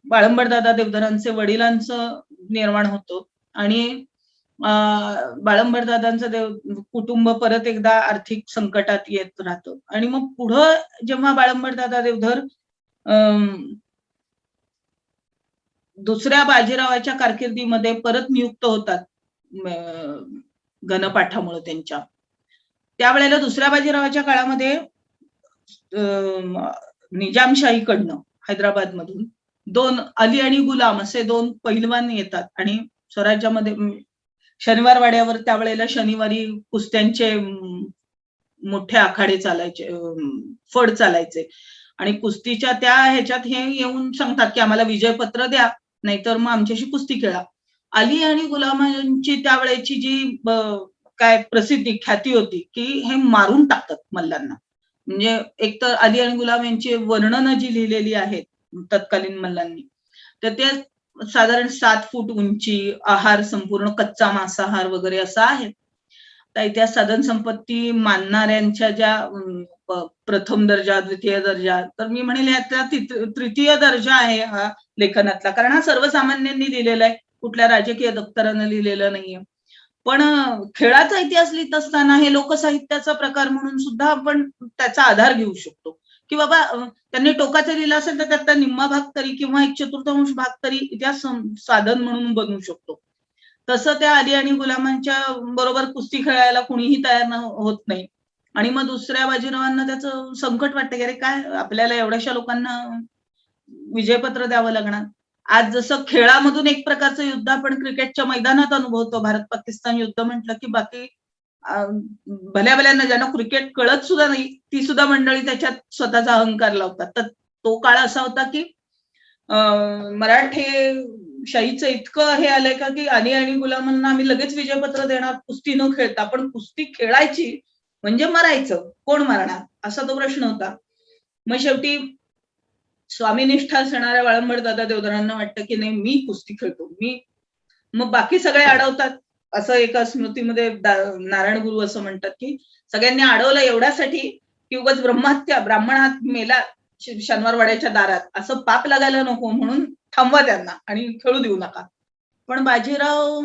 बाळंबडदादा देवधरांचे वडिलांचं निर्माण होतं आणि बाळंबडदादांचं कुटुंब परत एकदा आर्थिक संकटात येत राहतं. आणि मग पुढं जेव्हा बाळंबडदादा देवधर दुसऱ्या बाजीरावाच्या कारकिर्दीमध्ये परत नियुक्त होतात घनपाठामुळे त्यांच्या, त्यावेळेला दुसऱ्या बाजीरावाच्या काळामध्ये निजामशाहीकडनं हैदराबाद मधून अली आणि गुलाम असे 2 पहिलवान येतात आणि स्वराज्यामध्ये शनिवार वाड्यावर त्यावेळेला शनिवारी कुस्त्यांचे मोठे आखाडे चालायचे, फड चालायचे, आणि कुस्तीच्या त्या ह्याच्यात हे येऊन सांगतात की आम्हाला विजयपत्र द्या, नाहीतर मग आमच्याशी कुस्ती खेळा. अली आणि गुलामांची त्यावेळेची जी काय प्रसिद्धी ख्याती होती की हे मारून टाकतात मल्लांना. म्हणजे एक तर अली आणि गुलाम यांची वर्णनं जी लिहिलेली आहेत तत्कालीन मल्लांनी, तर ते साधारण 7 फूट उंची, आहार संपूर्ण कच्चा मांसाहार वगैरे असा आहे. तर त्या साधन संपत्ती मानणाऱ्यांच्या ज्या प्रथम दर्जा, द्वितीय दर्जा, तर मी म्हणेल यातला तृतीय दर्जा आहे हा लेखनातला, कारण हा सर्वसामान्यांनी लिहिलेला आहे, कुठल्या राजकीय दप्तरानं लिहिलेलं नाहीये. पण खेळाचा इतिहास लिहित असताना हे लोकसाहित्याचा प्रकार म्हणून सुद्धा आपण त्याचा आधार घेऊ शकतो, की बाबा त्यांनी टोकाचं लिहिलं असेल तर त्यातला निम्मा भाग तरी किंवा 1/4 भाग तरी इतिहास साधन म्हणून बनवू शकतो. तसं त्या अली आणि गुलामांच्या बरोबर कुस्ती खेळायला कुणीही तयार होत नाही, आणि मग दुसऱ्या बाजीरावांना त्याचं संकट वाटतं की अरे काय आपल्याला एवढ्याशा लोकांना विजयपत्र द्यावं लागणार. आज जसं खेळामधून एक प्रकारचं युद्ध आपण क्रिकेटच्या मैदानात अनुभवतो, भारत पाकिस्तान युद्ध म्हटलं की बाकी भल्या भल्यांना ज्यांना क्रिकेट कळत सुद्धा नाही ती सुद्धा मंडळी त्याच्यात स्वतःचा अहंकार लावतात. तर तो काळ असा होता की मराठे शाहीचं इतकं हे आलंय का की अली आणि गुलामांना आम्ही लगेच विजयपत्र देणार कुस्ती न खेळता, पण कुस्ती खेळायची म्हणजे मरायचं, कोण मारणार असा तो प्रश्न होता. मग शेवटी स्वामीनिष्ठा असणाऱ्या बाळंबडदादा देवधरांना वाटतं की नाही मी कुस्ती खेळतो, मग बाकी सगळे अडवतात. असं एका स्मृतीमध्ये नारायण गुरु असं म्हणतात की सगळ्यांनी अडवलं एवढ्यासाठी की उगाच ब्रह्महत्या, ब्राह्मण हात मेला शनिवार वाड्याच्या दारात असं पाप लागायला नको म्हणून थांबवा त्यांना आणि खेळू देऊ नका. पण बाजीराव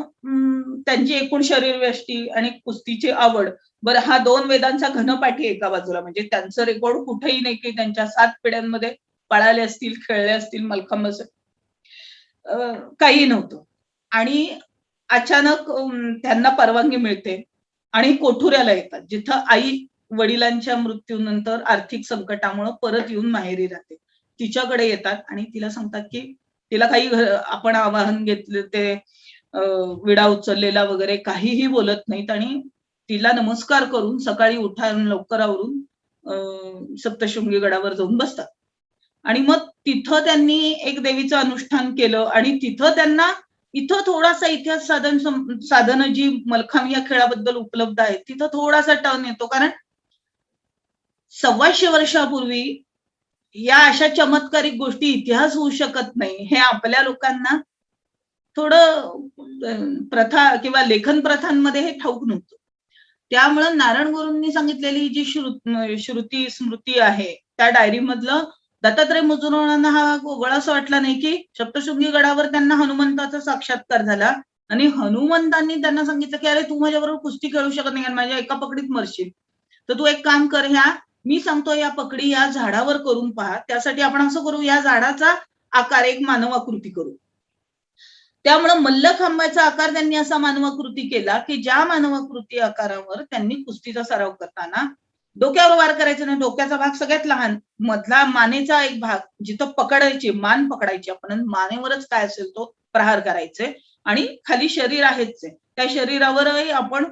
त्यांची एकूण शरीरयष्टी आणि कुस्तीची आवड, बरं हा 2 वेदांचा घनपाठी एका बाजूला, म्हणजे त्यांचं रेकॉर्ड कुठेही नाही की त्यांच्या 7 पिढ्यांमध्ये पळाले असतील, खेळले असतील, मलखांब काही नव्हतं. आणि अचानक त्यांना परवानगी मिळते आणि कोठुऱ्याला येतात, जिथं आई वडिलांच्या मृत्यूनंतर आर्थिक संकटामुळे परत येऊन माहेरी राहते. तिच्याकडे येतात आणि तिला सांगतात की तिला काही आपण आवाहन घेतलं ते विडा उचललेला वगैरे काहीही बोलत नाहीत आणि तिला नमस्कार करून सकाळी उठान लवकर आवरून सप्तशृंगी गडावर जाऊन बसतात. आणि मग तिथं त्यांनी एक देवीचं अनुष्ठान केलं आणि तिथं त्यांना इथं थोडासा इतिहास साधनं जी मल्लखांब या खेळाबद्दल उपलब्ध आहेत तिथं थोडासा टर्न येतो, कारण 125 वर्षापूर्वी या अशा चमत्कारिक गोष्टी इतिहास होऊ शकत नाही हे आपल्या लोकांना थोडं प्रथा किंवा लेखन प्रथांमध्ये हे ठाऊक नव्हतं. त्यामुळं नारायण गुरूंनी सांगितलेली जी श्रुती स्मृती आहे त्या डायरी मधलं दत्तात्रय मुजुरांना हा गोळा असं वाटला नाही की सप्तशृंगी गडावर त्यांना हनुमंताचा साक्षात्कार झाला आणि हनुमंतांनी त्यांना सांगितलं की अरे तू माझ्याबरोबर कुस्ती खेळू शकत नाही कारण माझ्या एका पकडीत मरशील, तर तू एक काम कर, ह्या मी सांगतो या पकडी या झाडावर करून पहा, त्यासाठी आपण असं करू या झाडाचा आकार एक मानवाकृती करू. त्यामुळे मल्लखांबाचा आकार त्यांनी असा मानवाकृती केला की ज्या मानवाकृती आकारावर त्यांनी कुस्तीचा सराव करताना डोक्यावर वार करायचं नाही, डोक्याचा भाग सगळ्यात लहान, मधला मानेचा एक भाग जिथं पकडायची मान पकडायची आपण मानेवरच काय असेल तो प्रहार करायचे आणि खाली शरीर आहेच त्या शरीरावरही आपण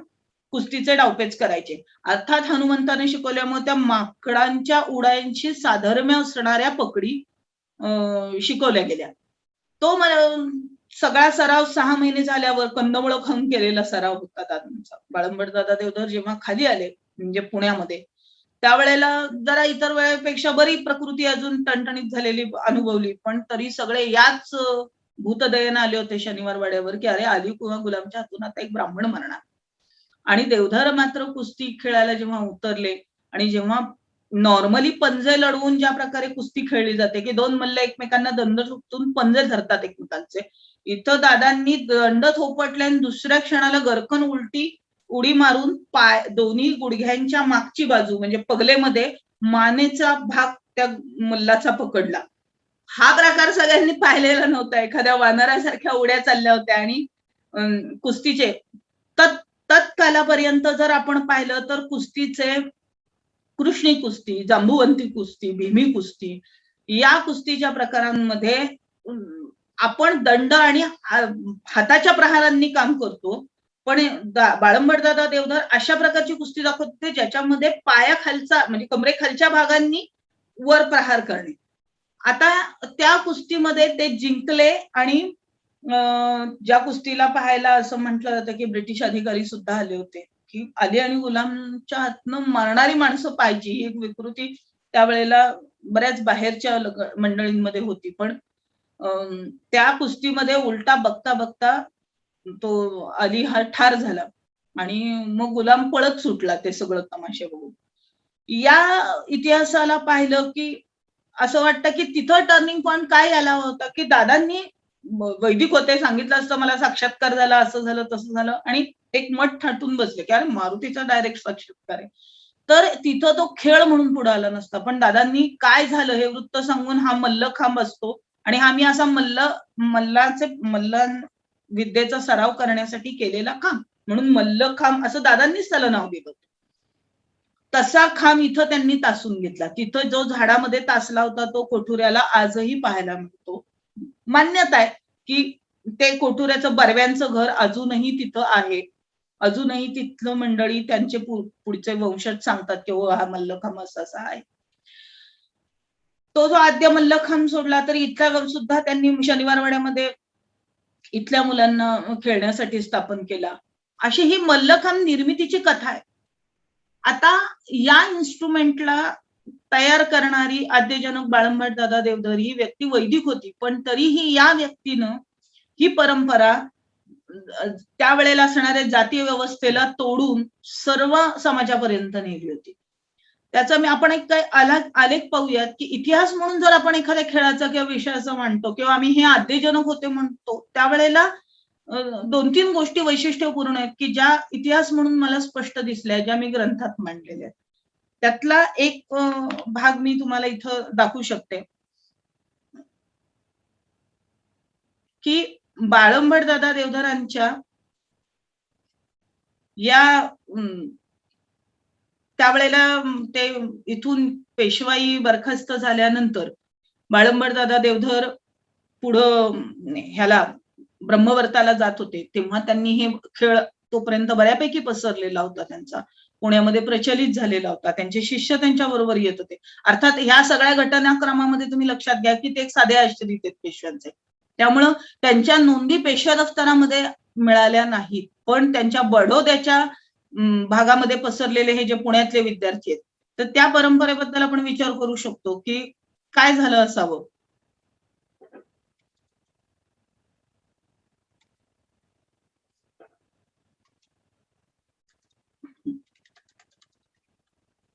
कुस्तीचे डावपेच करायचे. अर्थात हनुमंताने शिकवल्यामुळे त्या माकडांच्या उड्यांशी साधर्म्य असणाऱ्या पकडी शिकवल्या गेल्या. तो सगळा सराव 6 महिने झाल्यावर कंदमुळं खाऊन केलेला सराव होता दादांचा. बाळंबड दादा देवधर जेव्हा खाली आले म्हणजे पुण्यामध्ये त्यावेळेला जरा इतर वेळेपेक्षा बरी प्रकृती अजून टणटणीत झालेली अनुभवली, पण तरी सगळे याच भूतदयेनं आले होते शनिवार वाड्यावर की अरे अली किंवा गुलामच्या हातून आता एक ब्राह्मण मरणार. आणि देवधर मात्र कुस्ती खेळायला जेव्हा उतरले आणि जेव्हा नॉर्मली पंजे लढवून ज्या प्रकारे कुस्ती खेळली जाते की 2 मल्ल एकमेकांना दंड झुकतून पंजे धरतात एकमेकांचे, इथं दादांनी दंड थोपटले आणि दुसऱ्या क्षणाला गरकन उडी मारून पाय दोन्ही गुडघ्यांच्या मागची बाजू म्हणजे पगलेमध्ये मानेचा भाग त्या मल्लाचा पकडला. हा प्रकार सगळ्यांनी पाहिलेला नव्हता. एखाद्या वानरासारख्या उड्या चालल्या होत्या आणि कुस्तीचे तत्कालापर्यंत जर आपण पाहिलं तर कुस्तीचे कृष्णी कुस्ती, जांबुवंती कुस्ती, भीमी कुस्ती या कुस्तीच्या प्रकारांमध्ये आपण दंड आणि हाताच्या प्रहारांनी काम करतो, पण बाळंबड दादा देवधर अशा प्रकारची कुस्ती दाखवते ज्याच्यामध्ये पायाखालचा म्हणजे कमरेखालच्या भागांनी वर प्रहार करणे. आता त्या कुस्तीमध्ये ते जिंकले आणि ज्या कुस्तीला पाहायला असं म्हटलं जातं की ब्रिटिश अधिकारी सुद्धा आले होते की अली आणि गुलामच्या हातनं मारणारी माणसं पाहिजे ही एक विकृती त्यावेळेला बऱ्याच बाहेरच्या मंडळींमध्ये होती, पण त्या कुस्तीमध्ये उलटा बघता बघता तो अली हा ठार झाला आणि मग गुलाम पळत सुटला ते सगळं तमाशे बघून. या इतिहासाला पाहिलं की असं वाटतं की तिथं टर्निंग पॉइंट काय आला होता की दादांनी वैदिक होते सांगितलं असतं मला साक्षात्कार झाला असं झालं तसं झालं आणि एक मठ ठाटून बसले की अरे मारुतीचा डायरेक्ट साक्षात्कार आहे, तर तिथं तो खेळ म्हणून पुढे आला नसता. पण दादांनी काय झालं हे वृत्त सांगून हा मल्लखांब असतो आणि हा मी असा मल्ल विद्येचा सराव करण्यासाठी केलेला खांब म्हणून मल्लखांब असं दादांनीच त्याला नाव दिलं. तसा खांब इथं त्यांनी तासून घेतला. तिथं जो झाडामध्ये तासला होता तो कोठुऱ्याला आजही पाहायला मिळतो. मान्यता आहे की ते कोठुऱ्याचं बर्व्यांचं घर अजूनही तिथं आहे. अजूनही तिथलं मंडळी त्यांचे पुढचे वंशज सांगतात की हो हा मल्लखांब असा आहे. तो जो आद्य मल्लखांब सोडला तरी इथल्या सुद्धा त्यांनी शनिवारवाड्यामध्ये इथल्या मुलांना खेळण्यासाठी स्थापन केला. अशी ही मल्लखांब निर्मितीची कथा आहे. आता या इन्स्ट्रुमेंटला तयार करणारी आद्यजनक बाळंबड दादा देवधर ही व्यक्ती वैदिक होती, पण तरीही या व्यक्तीनं ही परंपरा त्यावेळेला असणाऱ्या जातीय व्यवस्थेला तोडून सर्व समाजापर्यंत नेली होती. त्याचा आपण एक काय आलेख पाहूयात की इतिहास म्हणून जर आपण एखाद्या खेळाचा किंवा विषयाचा मांडतो किंवा आम्ही हे आद्यजनक होते म्हणतो त्यावेळेला 2-3 गोष्टी वैशिष्ट्यपूर्ण आहेत की ज्या इतिहास म्हणून मला स्पष्ट दिसल्या ज्या मी ग्रंथात मांडलेल्या आहेत. त्यातला एक भाग मी तुम्हाला इथं दाखवू शकते की बाळंबड दादा देवधरांच्या या त्यावेळेला ते इथून पेशवाई बरखास्त झाल्यानंतर बाळंबड दादा देवधर पुढं ह्याला ब्रह्मवर्ताला जात होते तेव्हा त्यांनी हे खेळ तोपर्यंत बऱ्यापैकी पसरलेला होता, त्यांचा पुण्यामध्ये प्रचलित झालेला होता, त्यांचे शिष्य त्यांच्या बरोबर येत होते. अर्थात ह्या सगळ्या घटनाक्रमामध्ये तुम्ही लक्षात घ्या की ते एक साधे आश्रित आहेत पेशव्यांचे, त्यामुळं त्यांच्या नोंदी पेशवा दफ्तरामध्ये मिळाल्या नाहीत, पण त्यांच्या बडोद्याच्या भागामध्ये पसरलेले हे जे पुण्यातले विद्यार्थी आहेत, तर त्या परंपरेबद्दल आपण विचार करू शकतो की काय झालं असावं.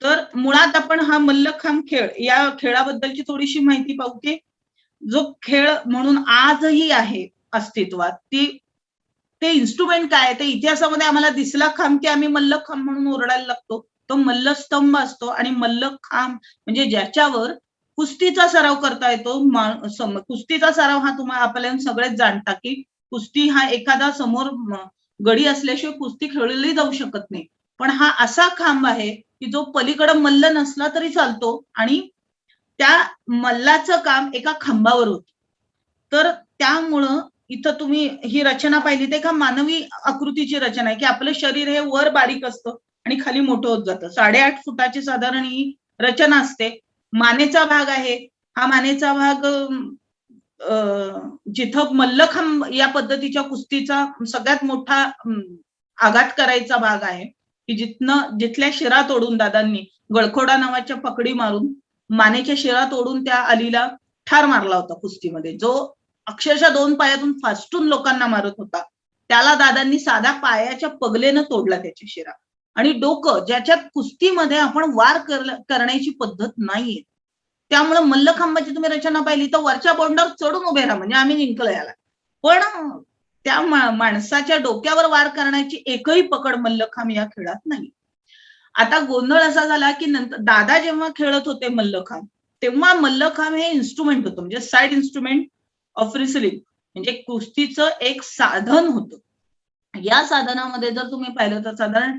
तर मुळात आपण हा मल्लखांब खेळ या खेळाबद्दलची थोडीशी माहिती पाहू की जो खेळ म्हणून आजही आहे अस्तित्वात, ते इन्स्ट्रुमेंट काय, ते इतिहासामध्ये आम्हाला दिसला खांब की आम्ही मल्लखांब म्हणून ओरडायला लागतो. तो मल्लस्तंभ असतो आणि मल्लखांब म्हणजे ज्याच्यावर कुस्तीचा सराव करता येतो. कुस्तीचा सराव हा तुम्हाला आपल्याला सगळेच जाणता की कुस्ती हा एखादा समोर गडी असल्याशिवाय कुस्ती खेळली जाऊ शकत नाही. पण हा असा खांब आहे की जो पलीकडे मल्ल नसला तरी चालतो आणि त्या मल्लाचं काम एका खांबावर होतं. तर त्यामुळं इथं तुम्ही ही रचना पाहिली ते एका मानवी आकृतीची रचना आहे की आपलं शरीर हे वर बारीक असतं आणि खाली मोठं होत जातं. 8.5 फुटाची साधारण ही रचना असते. मानेचा भाग आहे. हा मानेचा भाग जिथं मल्लखांब या पद्धतीच्या कुस्तीचा सगळ्यात मोठा आघात करायचा भाग आहे की जिथल्या शिरा तोडून दादांनी गळखोडा नावाच्या पकडी मारून मानेच्या शिरा तोडून त्या अलीला ठार मारला होता कुस्तीमध्ये, जो अक्षरशः 2 पायातून फासटून लोकांना मारत होता. त्याला दादांनी साध्या पायाच्या पगलेनं तोडला त्याची शिरा. आणि डोकं ज्याच्यात कुस्तीमध्ये आपण वार करण्याची पद्धत नाहीये, त्यामुळे मल्लखांबाची तुम्ही रचना पाहिली तर वरच्या बोंडावर चढून उभे राहा म्हणजे आम्ही जिंकलो याला, पण त्या माणसाच्या डोक्यावर वार करण्याची एकही पकड मल्लखांब या खेळात नाही. आता गोंधळ असा झाला की नंतर दादा जेव्हा खेळत होते मल्लखांब, तेव्हा मल्लखांब हे इन्स्ट्रुमेंट होतं, म्हणजे साइड इन्स्ट्रुमेंट ऑफ रेसलिंग, म्हणजे कुस्तीचं एक साधन होतं. या साधनामध्ये जर तुम्ही पाहिलं तर साधारण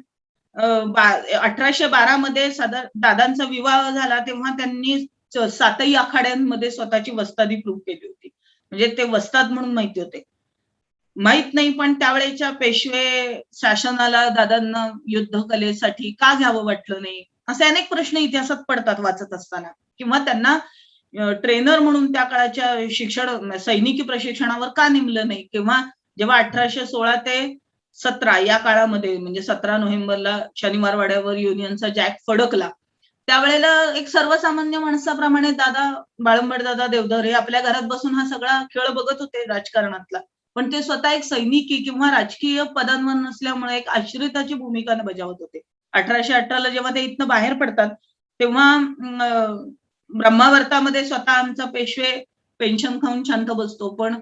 1812 मध्ये दादांचा विवाह झाला तेव्हा त्यांनी 7ही आखाड्यांमध्ये स्वतःची वस्तादी प्रूव्ह केली होती, म्हणजे ते वस्ताद म्हणून माहिती होते. माहित नाही पण त्यावेळेच्या पेशवे शासनाला दादांना युद्ध कलेसाठी का घ्यावं वाटलं नाही, असे अनेक प्रश्न इतिहासात पडतात वाचत असताना. किंवा त्यांना ट्रेनर म्हणून त्या काळाच्या सैनिकी प्रशिक्षणावर का नेमलं नाही. किंवा जेव्हा 1816 ते 17 या काळामध्ये म्हणजे 17 नोव्हेंबरला शनिवार वाड्यावर युनियनचा जॅक फडकला, त्यावेळेला एक सर्वसामान्य माणसाप्रमाणे बाळंबड दादा देवधर हे आपल्या घरात बसून हा सगळा खेळ बघत होते राजकारणातला, पण ते स्वतः एक सैनिकी किंवा राजकीय पदांवर नसल्यामुळे एक आश्रिताची भूमिका बजावत होते. 1818 ला जेव्हा ते इथनं बाहेर पडतात तेव्हा ब्रह्मावर्तामध्ये स्वतः आमचा पेशवे पेन्शन खाऊन शांत बसतो, पण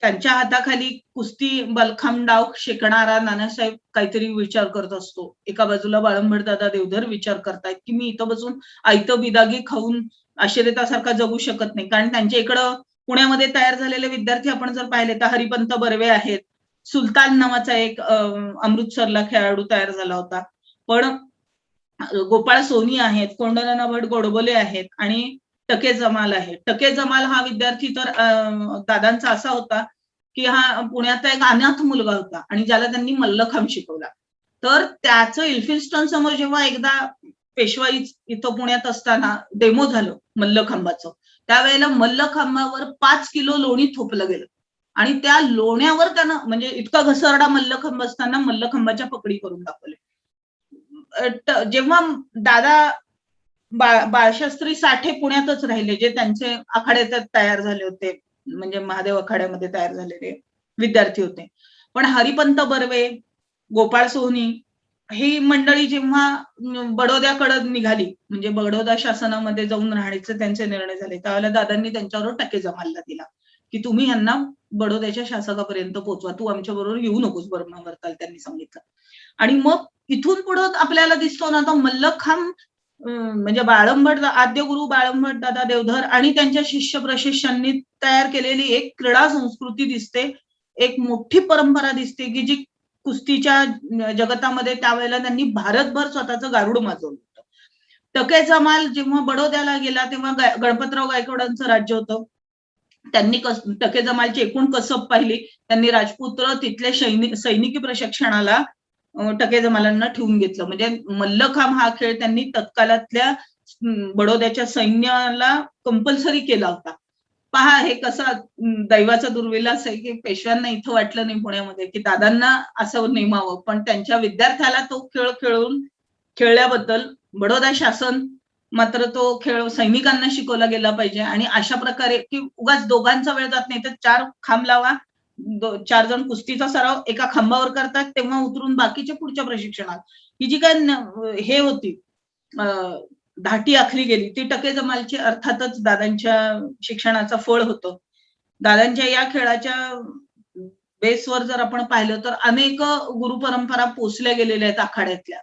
त्यांच्या हाताखाली कुस्ती बलखाम डाव शिकणारा नानासाहेब काहीतरी विचार करत असतो. एका बाजूला बाळंबड दादा देवधर विचार करतायत की मी इथं बसून आयतं बिदागी खाऊन आश्रितासारखा जगू शकत नाही, कारण त्यांच्या इकडं पुण्यामध्ये तयार झालेले विद्यार्थी आपण जर पाहिले तर हरिपंत बर्वे आहेत, सुलतान नावाचा एक अमृतसरला खेळाडू तयार झाला होता, पण गोपाळ सोनी आहेत, कोंडनाना भट गोडबोले आहेत आणि टके जमाल आहे. टके जमाल हा विद्यार्थी तर दादांचा असा होता की हा पुण्याचा एक अनाथ मुलगा होता आणि ज्याला त्यांनी मल्लखांब शिकवला. तर त्याचं इल्फिन्स्टन समोर जेव्हा एकदा पेशवाई इथं पुण्यात असताना डेमो झालं मल्लखांबाचं, त्यावेळेला मल्लखांबावर 5 किलो लोणी थोपलं गेलं आणि त्या लोण्यावर त्यानं म्हणजे इतका घसरडा मल्लखांब असताना मल्लखांबाच्या पकडी करून दाखवले. जेव्हा दादा बाळशास्त्री साठे पुण्यातच राहिले, जे त्यांचे आखाड्यात तयार झाले होते, म्हणजे महादेव आखाड्यामध्ये तयार झालेले विद्यार्थी होते. पण हरिपंत बर्वे, गोपाळ सोनी ही मंडळी जेव्हा बडोद्याकडे निघाली, म्हणजे बडोदा शासनामध्ये जाऊन राहण्याचे त्यांचे निर्णय झाले, त्यावेळेला दादांनी त्यांच्यावर टके जमालला दिला की तुम्ही यांना बडोद्याच्या शासकापर्यंत पोहोचवा, तू आमच्या बरोबर येऊ नकोस ब्रह्मावर्ताला, त्यांनी सांगितलं. आणि मग इथून पुढे आपल्याला दिसतो ना तो मल्लखांब म्हणजे आद्यगुरु बाळंबड दादा देवधर आणि त्यांच्या शिष्य प्रशिष्यांनी तयार केलेली एक क्रीडा संस्कृती दिसते, एक मोठी परंपरा दिसते की जी कुस्तीच्या जगतामध्ये त्यावेळेला त्यांनी भारतभर स्वतःचं गारुड माजवलं होतं. टके जमाल जेव्हा बडोद्याला गेला तेव्हा गणपतराव गायकवाडांचं राज्य होतं, त्यांनी टके जमालची एकूण कसब पाहिली. त्यांनी राजपुत्र तिथल्या सैनिकी प्रशिक्षणाला टके जमालांना ठेवून घेतलं. म्हणजे मल्लखांब हा खेळ त्यांनी तत्कालातल्या बडोद्याच्या सैन्याला कंपल्सरी केला होता. पहा हे कसं दैवाचा दुर्विलास आहे की पेशव्यांना इथं वाटलं नाही पुण्यामध्ये की दादांना असं नेमावं, पण त्यांच्या विद्यार्थ्याला तो खेळ खेळल्याबद्दल बडोदा शासन मात्र तो खेळ सैनिकांना शिकवला गेला पाहिजे आणि अशा प्रकारे की उगाच दोघांचा वेळ जात नाही तर 4 खांब लावा, 4 जण कुस्तीचा सराव एका खांबावर करतात तेव्हा उतरून बाकीच्या पुढच्या प्रशिक्षणात ही जी काय हे होती धाटी आखली गेली ती टके जमालची अर्थातच दादांच्या शिक्षणाचं फळ होतं. दादांच्या या खेळाच्या बेसवर जर आपण पाहिलं तर अनेक गुरु परंपरा पोचल्या गेलेल्या आहेत आखाड्यातल्या.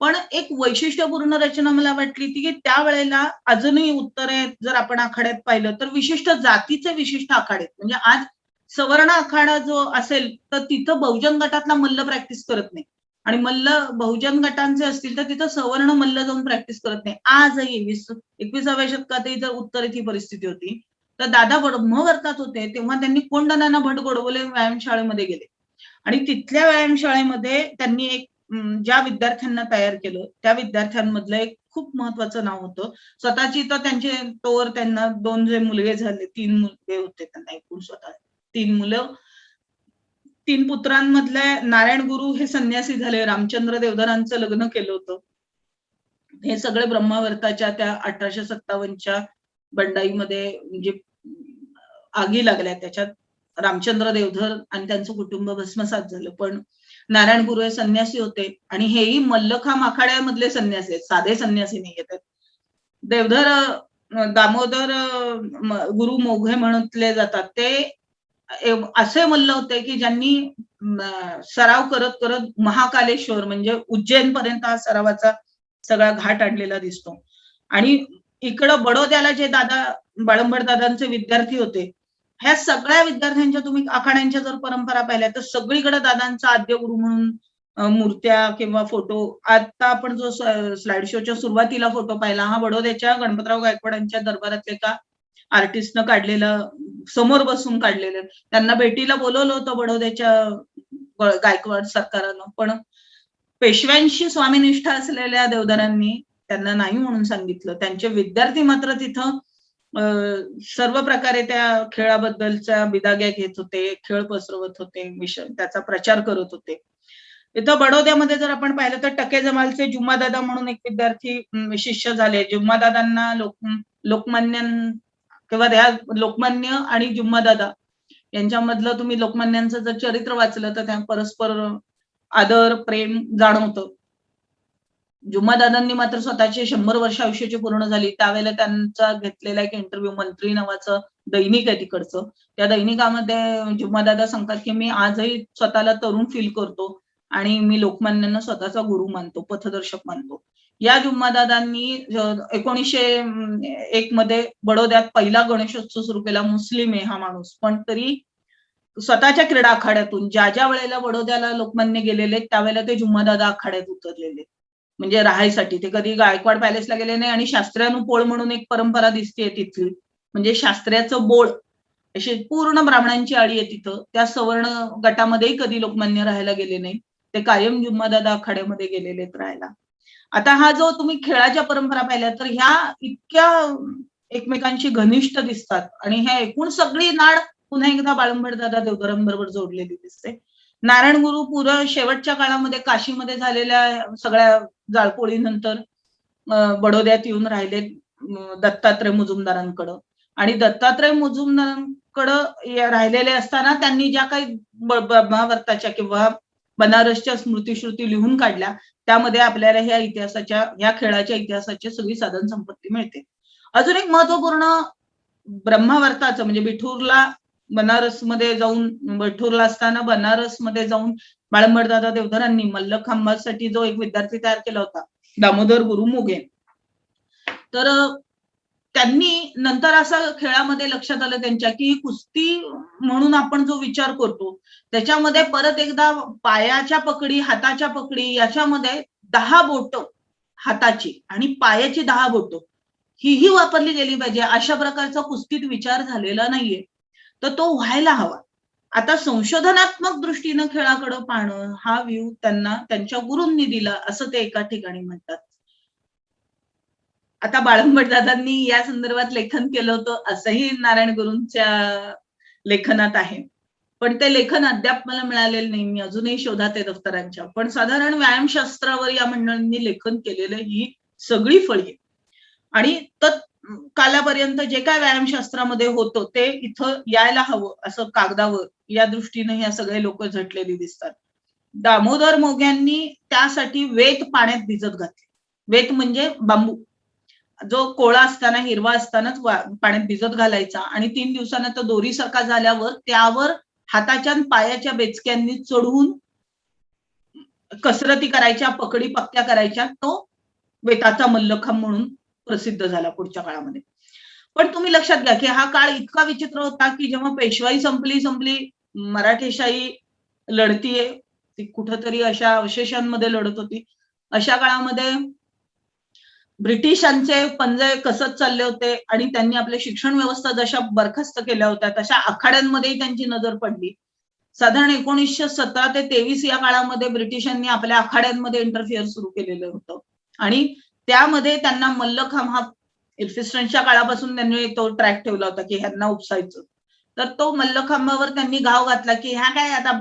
पण एक वैशिष्ट्यपूर्ण रचना मला वाटली ती की त्यावेळेला अजूनही उत्तरेत जर आपण आखाड्यात पाहिलं तर विशिष्ट जातीचे विशिष्ट आखाडे म्हणजे आज सवर्ण आखाडा जो असेल तर तिथं बहुजन गटातला मल्ल प्रॅक्टिस करत नाही आणि मल्ल बहुजन गटांचे असतील तर तिथं सवर्ण मल्ल जाऊन प्रॅक्टिस करत नाही. आजही 21व्या शतकातही जर उत्तरेत ही परिस्थिती होती तर दादा ब्रह्मवर्तात होते तेव्हा त्यांनी कोंडनाना भट गोडबोले व्यायामशाळेमध्ये गेले आणि तिथल्या व्यायामशाळेमध्ये त्यांनी एक ज्या विद्यार्थ्यांना तयार केलं त्या विद्यार्थ्यांमधलं एक खूप महत्वाचं नाव होतं. स्वतःची तर त्यांचे तोवर त्यांना 2 जे मुलगे झाले 3 मुलगे होते त्यांना एकूण स्वतः 3 मुलं 3 पुत्रांमधले नारायण गुरु हे संन्यासी झाले. रामचंद्र देवधरांचं लग्न केलं होतं. हे सगळे ब्रह्मावर्ताच्या त्या 1857च्या बंडाईमध्ये म्हणजे आगी लागल्या त्याच्यात रामचंद्र देवधर आणि त्यांचं कुटुंब भस्मसात झालं. पण नारायण गुरु हे संन्यासी होते आणि हेही मल्लखांब आखाड्यामधले संन्यासी आहेत, साधे संन्यासी नाही आहेत. देवधर दामोदर गुरु मोघे म्हटले जातात ते असे मल्ल होते की ज्यांनी सराव करत करत महाकालेश्वर म्हणजे उज्जैन पर्यंत हा सरावाचा सगळा घाट आणलेला दिसतो. आणि इकडं बडोद्याला जे दादा बाळंबर दादांचे विद्यार्थी होते ह्या सगळ्या विद्यार्थ्यांच्या तुम्ही आखाड्यांच्या जर परंपरा पाहिल्या तर सगळीकडे दादांचा आद्य गुरु म्हणून मूर्त्या किंवा फोटो आता आपण जो स्लाइड शोच्या सुरुवातीला फोटो पाहिला हा बडोद्याच्या गणपतराव गायकवाडांच्या दरबारातले एका आर्टिस्टनं काढलेला समोर बसून काढलेलं. त्यांना भेटीला बोलवलं होतं बडोद्याच्या गायकवाड सरकारानं पण पेशव्यांशी स्वामीनिष्ठा असलेल्या देवधरांनी त्यांना नाही म्हणून सांगितलं. त्यांचे विद्यार्थी मात्र तिथं सर्व प्रकारे त्या खेळाबद्दलच्या बिदाग्या घेत होते, खेळ पसरवत होते, त्याचा प्रचार करत होते. इथं बडोद्यामध्ये जर आपण पाहिलं तर टके जमालचे जुम्मादादा म्हणून एक विद्यार्थी शिष्य झाले. जुम्मादादांना लोकमान्य किंवा त्या लोकमान्य आणि जुम्मादादा यांच्यामधलं तुम्ही लोकमान्यांचं जर चरित्र वाचलं तर त्या परस्पर आदर प्रेम जाणवतं. जुम्मादादांनी मात्र स्वतःचे 100 वर्ष आयुष्याची पूर्ण झाली त्यावेळेला त्यांचा घेतलेला एक इंटरव्ह्यू मंत्री नावाचं दैनिक आहे तिकडचं त्या दैनिकामध्ये जुम्मादादा सांगतात की मी आजही स्वतःला तरुण फील करतो आणि मी लोकमान्यांना स्वतःचा गुरु मानतो, पथदर्शक मानतो. या जुम्मादादांनी 1901 मध्ये बडोद्यात पहिला गणेशोत्सव सुरू केला. मुस्लिम आहे हा माणूस पण तरी स्वतःच्या क्रीडा आखाड्यातून ज्या वेळेला बडोद्याला लोकमान्य गेलेले त्यावेळेला ते जुम्मादादा आखाड्यात उतरलेले म्हणजे राहायसाठी. ते कधी गायकवाड पॅलेसला गेले नाही आणि शास्त्र्यानुपोळ म्हणून एक परंपरा दिसते तिथली म्हणजे शास्त्र्याचं बोळ अशी पूर्ण ब्राह्मणांची आळी आहे तिथं. त्या सवर्ण गटामध्येही कधी लोकमान्य राहायला गेले नाही. ते कायम जुम्मादादा आखाड्यामध्ये गेलेले राहायला. आता हा जो तुम्ही खेळाच्या परंपरा पाहिल्या तर ह्या इतक्या एकमेकांशी घनिष्ठ दिसतात आणि ह्या एकूण सगळी नाड पुन्हा एकदा बाळंबर दादा देवधरांबरोबर जोडलेली दिसते. नारायण गुरु पुरं शेवटच्या काळामध्ये काशीमध्ये झालेल्या सगळ्या जाळपोळीनंतर बडोद्यात येऊन राहिले दत्तात्रय मुजुमदारांकडं आणि दत्तात्रय मुजुमदारांकडं राहिलेले असताना त्यांनी ज्या काही ब्रह्मावर्ताच्या किंवा बनारसच्या स्मृतिश्रुती लिहून काढल्या त्यामध्ये आपल्याला ह्या खेळाच्या इतिहासाची सगळी साधन संपत्ती मिळते. अजून एक महत्वपूर्ण ब्रह्मावर्ताचं म्हणजे बिठूरला बनारसमध्ये जाऊन बिठूरला असताना बनारसमध्ये जाऊन बाळंबरदादा देवधरांनी मल्लखांबासाठी जो एक विद्यार्थी तयार केला होता दामोदर गुरु मोघे तर त्यांनी नंतर असं खेळामध्ये लक्षात आलं त्यांच्या की कुस्ती म्हणून आपण जो विचार करतो त्याच्यामध्ये परत एकदा पायाच्या पकडी हाताच्या पकडी याच्यामध्ये 10 बोटं हाताची आणि पायाची 10 बोटं ही वापरली गेली पाहिजे अशा प्रकारचा कुस्तीत विचार झालेला नाहीये. तर तो व्हायला हवा. आता संशोधनात्मक दृष्टीनं खेळाकडे पाहणं हा व्ह्यू त्यांना त्यांच्या गुरूंनी दिला असं ते एका ठिकाणी म्हणतात. आता बाळंबट दादांनी या संदर्भात लेखन केलं होतं असंही नारायण गुरूंच्या लेखनात आहे. पण ते लेखन अद्याप मला मिळालेलं नाही. मी अजूनही शोधात आहे दफ्तरांच्या. पण साधारण व्यायामशास्त्रावर या मंडळींनी लेखन केलेलं ही सगळी फळी आहे. आणि कालापर्यंत जे काय व्यायामशास्त्रामध्ये होतं ते इथं यायला हवं असं कागदावर या दृष्टीने ह्या सगळे लोक झटलेली दिसतात. दामोदर मोग्यांनी त्यासाठी वेत पाण्यात भिजत घातले. वेत म्हणजे बांबू, जो कोळा असताना हिरवा असतानाच पाण्यात भिजत घालायचा आणि 3 दिवसांना तो दोरीसारखा झाल्यावर त्यावर हाताच्या आणि पायाच्या बेचक्यांनी चढवून कसरती करायच्या, पकडी पक्क्या करायच्या. तो वेताचा मल्लखांब म्हणून प्रसिद्ध झाला पुढच्या काळामध्ये. पण तुम्ही लक्षात घ्या की हा काळ इतका विचित्र होता की जेव्हा पेशवाई संपली, मराठेशाही लढतीये, ती कुठंतरी अशा अवशेषांमध्ये लढत होती. अशा काळामध्ये ब्रिटिशांचे पंजे कसत चालले होते आणि त्यांनी आपल्या शिक्षण व्यवस्था जशा बरखास्त केल्या होत्या तशा आखाड्यांमध्येही त्यांची नजर पडली. साधारण 1917 ते 23 या काळामध्ये ब्रिटिशांनी आपल्या आखाड्यांमध्ये इंटरफिअर सुरू केलेलं होतं आणि त्यामध्ये त्यांना मल्लखांब हा एल्फिस्टनच्या काळापासून त्यांनी तो ट्रॅक ठेवला होता की ह्यांना उपसायचं. तर तो मल्लखांबावर त्यांनी घाव घातला की ह्या काय आता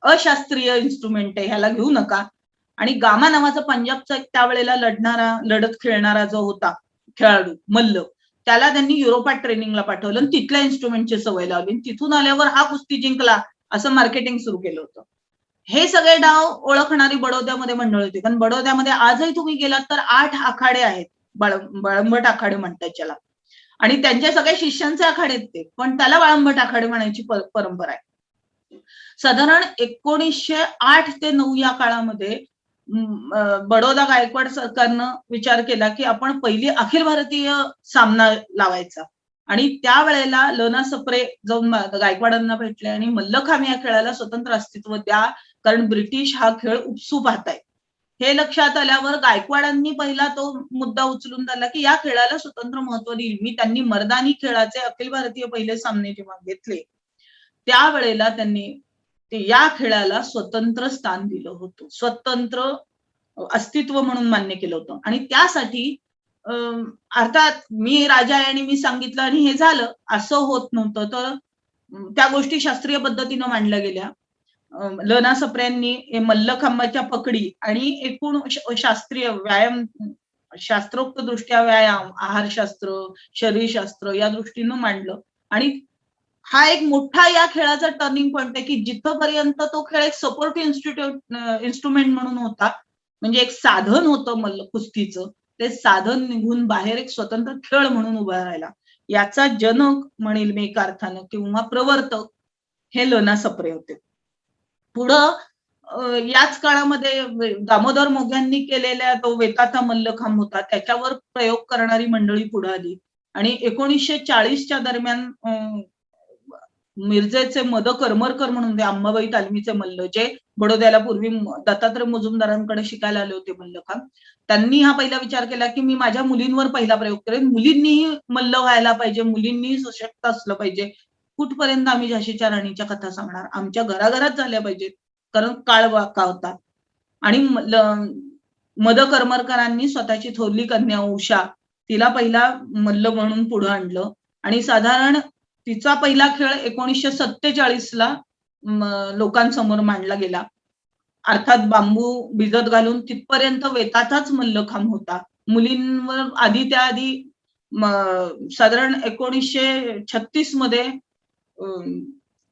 अशास्त्रीय इन्स्ट्रुमेंट आहे, ह्याला घेऊ नका. आणि गामा नावाचा पंजाबचा त्यावेळेला लढत खेळणारा जो होता खेळाडू मल्ल, त्याला त्यांनी युरोपात ट्रेनिंगला पाठवलं आणि तिथल्या इन्स्ट्रुमेंटची सवय लावली. तिथून आल्यावर हा कुस्ती जिंकला असं मार्केटिंग सुरू केलं होतं. हे सगळे डाव ओळखणारी बडोद्यामध्ये मंडळ होती. कारण बडोद्यामध्ये आजही तुम्ही गेलात तर 8 आखाडे आहेत. बाळंबट आखाडे म्हणतात ज्याला. आणि त्यांच्या सगळ्या शिष्यांचे आखाडे आहेत ते. पण त्याला बाळंबट आखाडे म्हणायची परंपरा आहे. साधारण 1908 ते 9 या काळामध्ये बडोदा गायकवाड सरकारनं विचार केला की आपण पहिली अखिल भारतीय सामना लावायचा. आणि त्यावेळेला लना सप्रे जाऊन गायकवाडांना भेटले आणि मल्लखांब या खेळाला स्वतंत्र अस्तित्व द्या, कारण ब्रिटिश हा खेळ उपसू पाहताय. हे लक्षात आल्यावर गायकवाडांनी पहिला तो मुद्दा उचलून धरला की या खेळाला स्वतंत्र महत्व देईल. त्यांनी मर्दानी खेळाचे अखिल भारतीय पहिले सामने जेव्हा घेतले त्यावेळेला त्यांनी या खेळाला स्वतंत्र स्थान दिलं होतं, स्वतंत्र अस्तित्व म्हणून मान्य केलं होतं. आणि त्यासाठी अर्थात मी राजा आहे आणि मी सांगितलं आणि हे झालं असं होत नव्हतं. तर त्या गोष्टी शास्त्रीय पद्धतीनं मांडल्या गेल्या. लना सप्रेंनी मल्लखांबाच्या पकडी आणि एकूण शास्त्रीय व्यायाम, शास्त्रोक्त दृष्ट्या व्यायाम, आहारशास्त्र, शरीरशास्त्र या दृष्टीनं मांडलं. आणि हा एक मोठा या खेळाचा टर्निंग पॉइंट आहे की जिथपर्यंत तो खेळ एक सपोर्टिव्ह इन्स्ट्रुमेंट म्हणून होता, म्हणजे एक साधन होतं कुस्तीचं, ते साधन निघून बाहेर एक स्वतंत्र खेळ म्हणून उभा राहिला. याचा जनक म्हणेल मी एका अर्थानं किंवा प्रवर्तक हे लना सप्रे होते. पुढं याच काळामध्ये दामोदर मोग्यांनी केलेल्या तो वेताचा मल्लखांब होता, त्याच्यावर प्रयोग करणारी मंडळी पुढे आली. आणि 1940च्या दरम्यान मिरजेचे मद करमरकर म्हणून ते अंबाबाई तालमीचे मल्ल, जे बडोद्याला पूर्वी दत्तात्रय मुजुमदारांकडे शिकायला आले होते मल्लखांब, त्यांनी हा पहिला विचार केला की मी माझ्या मुलींवर पहिला प्रयोग करेन. मुलींनीही मल्ल व्हायला पाहिजे, मुलींनीही सशक्त असलं पाहिजे. कुठपर्यंत आम्ही झाशीच्या राणीच्या कथा सांगणार, आमच्या घराघरात झाल्या पाहिजेत, कारण काळ वाका होता. आणि मद करमरकरांनी स्वतःची थोरली कन्या उषा, तिला पहिला मल्ल म्हणून पुढे आणलं. आणि साधारण तिचा पहिला खेळ 1947ला लोकांसमोर मांडला गेला. अर्थात बांबू भिजत घालून तिथपर्यंत वेताचाच मल्लखांब होता. मुलींवर त्याआधी साधारण 1936 मध्ये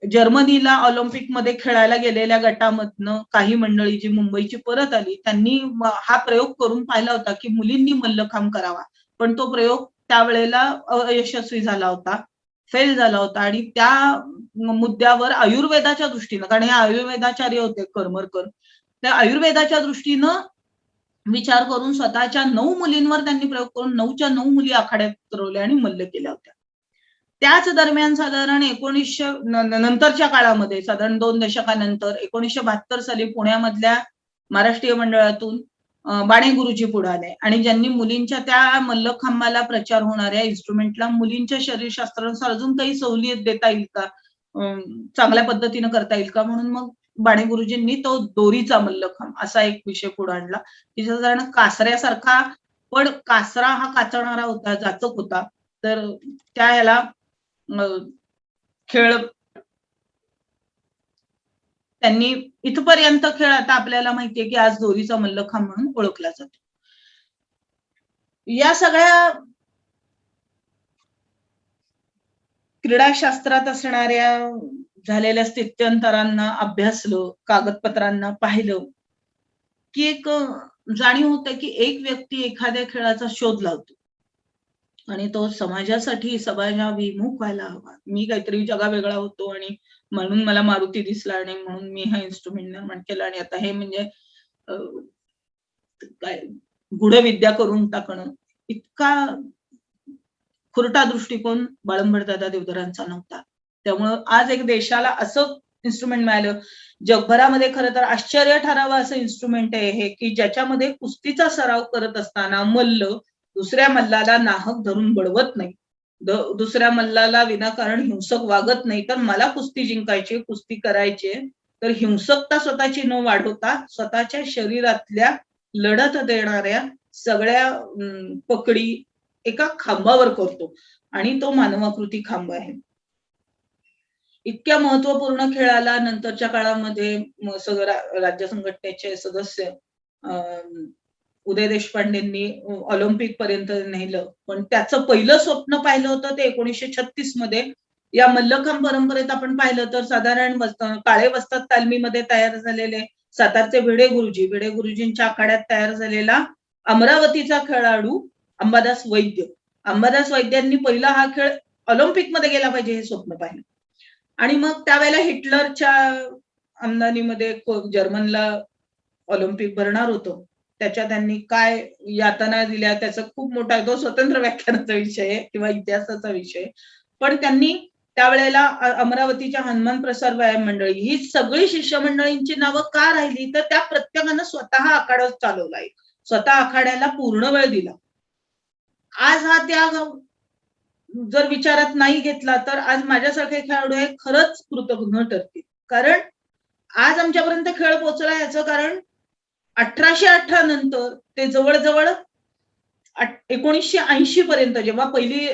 जर्मनीला ऑलिम्पिक मध्ये खेळायला गेलेल्या गटामधनं काही मंडळी जी मुंबईची परत आली, त्यांनी हा प्रयोग करून पाहिला होता की मुलींनी मल्लखांब करावा. पण तो प्रयोग त्यावेळेला अयशस्वी झाला होता, फेल झाला होता. आणि त्या मुद्द्यावर आयुर्वेदाच्या दृष्टीनं, कारण हे आयुर्वेदाचार्य होते करमरकर, त्या आयुर्वेदाच्या दृष्टीनं विचार करून स्वतःच्या 9 मुलींवर त्यांनी प्रयोग करून 9च्या 9 मुली आखाड्यात उतरवल्या आणि मल्ल केल्या होत्या. त्याच दरम्यान साधारण 1900 नंतरच्या काळामध्ये, साधारण 2 दशकानंतर 1972 साली पुण्यामधल्या महाराष्ट्रीय मंडळातून बाणे गुरुजी पुढे आले आणि ज्यांनी मुलींच्या त्या मल्लखांबाला प्रचार होणाऱ्या इन्स्ट्रुमेंटला मुलींच्या शरीरशास्त्रानुसार अजून काही सवलत देता येईल का, चांगल्या पद्धतीनं करता येईल का, म्हणून मग बाणे गुरुजींनी तो दोरीचा मल्लखांब असा एक विषय पुढे आणला की साधारण कासऱ्यासारखा, पण कासरा हा काचणारा होता, जाचक होता. तर त्या याला खेळ त्यांनी इथपर्यंत खेळ आता आपल्याला माहितीये की आज दोरीचा मल्लखांब म्हणून ओळखला जातो. या सगळ्या क्रीडाशास्त्रात असणाऱ्या झालेल्या स्थित्यंतरांना अभ्यासलं, कागदपत्रांना पाहिलं की एक जाणीव होते की एक व्यक्ती एखाद्या खेळाचा शोध लावतो आणि तो समाजासाठी समाजाभिमुख व्हायला हवा. मी काहीतरी जगावेगळा होतो आणि म्हणून मला मारुती दिसला आणि म्हणून मी हा इन्स्ट्रुमेंट निर्माण केला आणि आता हे म्हणजे काय गूढविद्या करून टाकणं, इतका खुरटा दृष्टिकोन बाळंबडदादा देवधरांचा नव्हता. त्यामुळं आज एक देशाला असं इन्स्ट्रुमेंट मिळालं. जगभरामध्ये खरं तर आश्चर्य ठरावं असं इन्स्ट्रुमेंट आहे हे, की ज्याच्यामध्ये कुस्तीचा सराव करत असताना मल्ल दुसऱ्या मल्लाला नाहक धरून बडवत नाही, दुसऱ्या मल्लाला विनाकारण हिंसक वागत नाही. तर मला कुस्ती जिंकायची, कुस्ती करायची, तर हिंसकता स्वतःची न वाढवता स्वतःच्या शरीरातल्या लढत देणाऱ्या सगळ्या पकडी एका खांबावर करतो आणि तो मानवाकृती खांब आहे. इतक्या महत्वपूर्ण खेळाला नंतरच्या काळामध्ये राज्य संघटनेचे सदस्य उदय देशपांडेंनी ऑलिम्पिक पर्यंत नेलं, पण त्याचं पहिलं स्वप्न पाहिलं होतं ते 1936 मध्ये. या मल्लखांब परंपरेत आपण पाहिलं तर साधारण काळे वस्तात तालमीमध्ये तयार झालेले सातारचे भिडे गुरुजींच्या आखाड्यात तयार झालेला अमरावतीचा खेळाडू अंबादास वैद्यांनी पहिला हा खेळ ऑलिम्पिक मध्ये गेला पाहिजे हे स्वप्न पाहिलं. आणि मग त्यावेळेला हिटलरच्या आमदानीमध्ये जर्मनला ऑलिम्पिक भरणार होतं, त्याच्या त्यांनी काय यातना दिल्या त्याचा खूप मोठा तो स्वतंत्र व्याख्यानाचा विषय आहे किंवा इतिहासाचा विषय. पण त्यांनी त्यावेळेला अमरावतीच्या हनुमान प्रसार व्यायाम मंडळी ही सगळी शिष्यमंडळींची नावं का राहिली, तर त्या प्रत्येकानं स्वतः आखाडा चालवलाय, स्वतः आखाड्याला पूर्ण वेळ दिला. आज हा त्याग जर विचारात नाही घेतला तर आज माझ्यासारखे खेळाडू हे खरंच कृतज्ञ ठरतील. कारण आज आमच्यापर्यंत खेळ पोहोचला याचं कारण 1818 नंतर ते जवळजवळ 1980 पर्यंत जेव्हा पहिली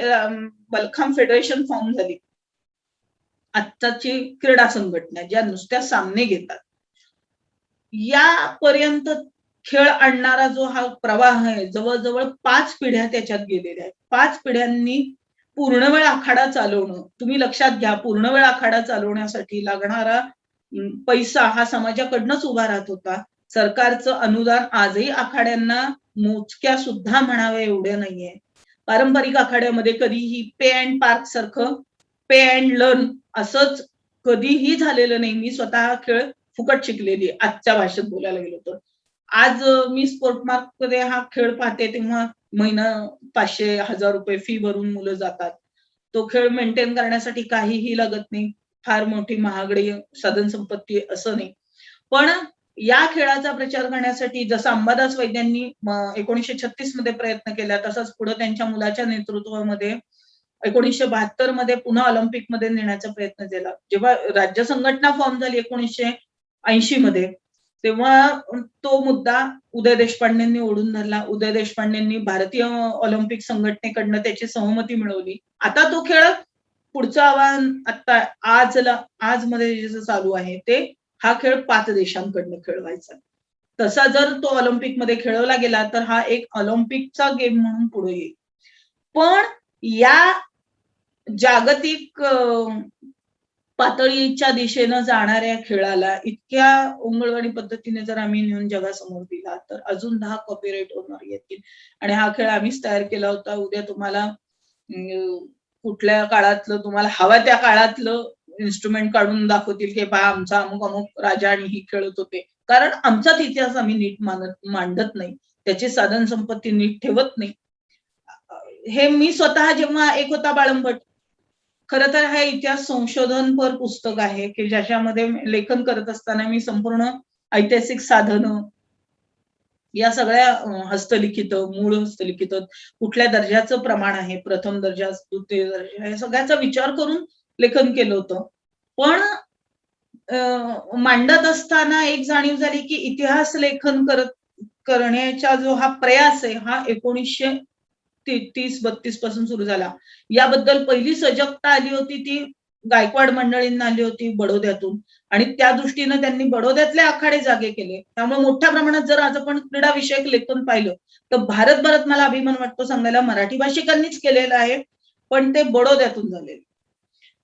मल्लखांब फेडरेशन फॉर्म झाली, आत्ताची क्रीडा संघटना ज्या नुसत्या सामने घेतात, यापर्यंत खेळ आणणारा जो हा प्रवाह आहे, जवळजवळ 5 पिढ्या त्याच्यात गेलेल्या आहेत. 5 पिढ्यांनी पूर्ण वेळ आखाडा चालवणं, तुम्ही लक्षात घ्या, पूर्ण वेळ आखाडा चालवण्यासाठी लागणारा पैसा हा समाजाकडनंच उभा राहत होता. सरकारचं अनुदान आजही आखाड्यांना मोजक्या सुद्धा म्हणावे एवढे नाहीये. पारंपरिक आखाड्यामध्ये कधीही पे अँड पार्क सारखं पे अँड लर्न असंच कधीही झालेलं नाही. मी स्वतः खेळ फुकट शिकलेली आजच्या भाषेत बोलायला गेलो तर. आज मी स्पोर्ट मार्क मध्ये हा खेळ पाहते तेव्हा महिना 500-1000 रुपये फी भरून मुलं जातात. तो खेळ मेंटेन करण्यासाठी काहीही लागत नाही, फार मोठी महागडी साधन संपत्ती असं नाही. पण या खेळाचा प्रचार करण्यासाठी जसं अंबादास वैद्यांनी 1936 मध्ये प्रयत्न केला, तसाच पुढे त्यांच्या मुलाच्या नेतृत्वामध्ये 1972 मध्ये पुन्हा ऑलिम्पिक मध्ये नेण्याचा प्रयत्न केला. जेव्हा राज्य संघटना फॉर्म झाली 1980 मध्ये, तेव्हा तो मुद्दा उदय देशपांडेंनी ओढून धरला. उदय देशपांडेंनी भारतीय ऑलिम्पिक संघटनेकडनं त्याची सहमती मिळवली. आता तो खेळ पुढचं आव्हान आता आज मध्ये जे चालू आहे ते हा खेळ 5 देशांकडनं खेळवायचा. तसा जर तो ऑलिम्पिक मध्ये खेळवला गेला तर हा एक ऑलिम्पिकचा गेम म्हणून पुढे येईल. पण या जागतिक पातळीच्या दिशेनं जाणाऱ्या खेळाला इतक्या ओंगळवाडी पद्धतीने जर आम्ही नेऊन जगासमोर दिला तर अजून 10 कॉपीराईट ओनर येतील. आणि हा खेळ आम्हीच तयार केला होता. उद्या तुम्हाला कुठल्या काळातलं तुम्हाला हवा त्या काळातलं इन्स्ट्रुमेंट काढून दाखवतील की पहा आमचा अमुक राजा आणि ही खेळत होते. कारण आमचाच इतिहास आम्ही नीट मांडत नाही, त्याची साधन संपत्ती नीट ठेवत नाही. हे मी स्वतः जेव्हा एक होता बाळंबट, खरं तर हे इतिहास संशोधनपर पुस्तक आहे की ज्याच्यामध्ये लेखन करत असताना मी संपूर्ण ऐतिहासिक साधनं, या सगळ्या हस्तलिखित, मूळ हस्तलिखित, कुठल्या दर्जाचं प्रमाण आहे, प्रथम दर्जा, द्वितीय दर्जा, या सगळ्याचा विचार करून लेखन केलं होतं. पण मांडत असताना एक जाणीव झाली की इतिहास लेखन करण्याचा जो हा प्रयास आहे हा 1930-32 पासून सुरू झाला. याबद्दल पहिली सजगता आली होती ती गायकवाड मंडळींना आली होती बडोद्यातून, आणि त्या दृष्टीनं त्यांनी बडोद्यातले आखाडे जागे केले. त्यामुळे मोठ्या प्रमाणात जर आज आपण क्रीडा विषयक लेखन पाहिलं तर भारतभरात मला अभिमान वाटतो सांगायला मराठी भाषिकांनीच केलेलं आहे, पण ते बडोद्यातून झालेलं.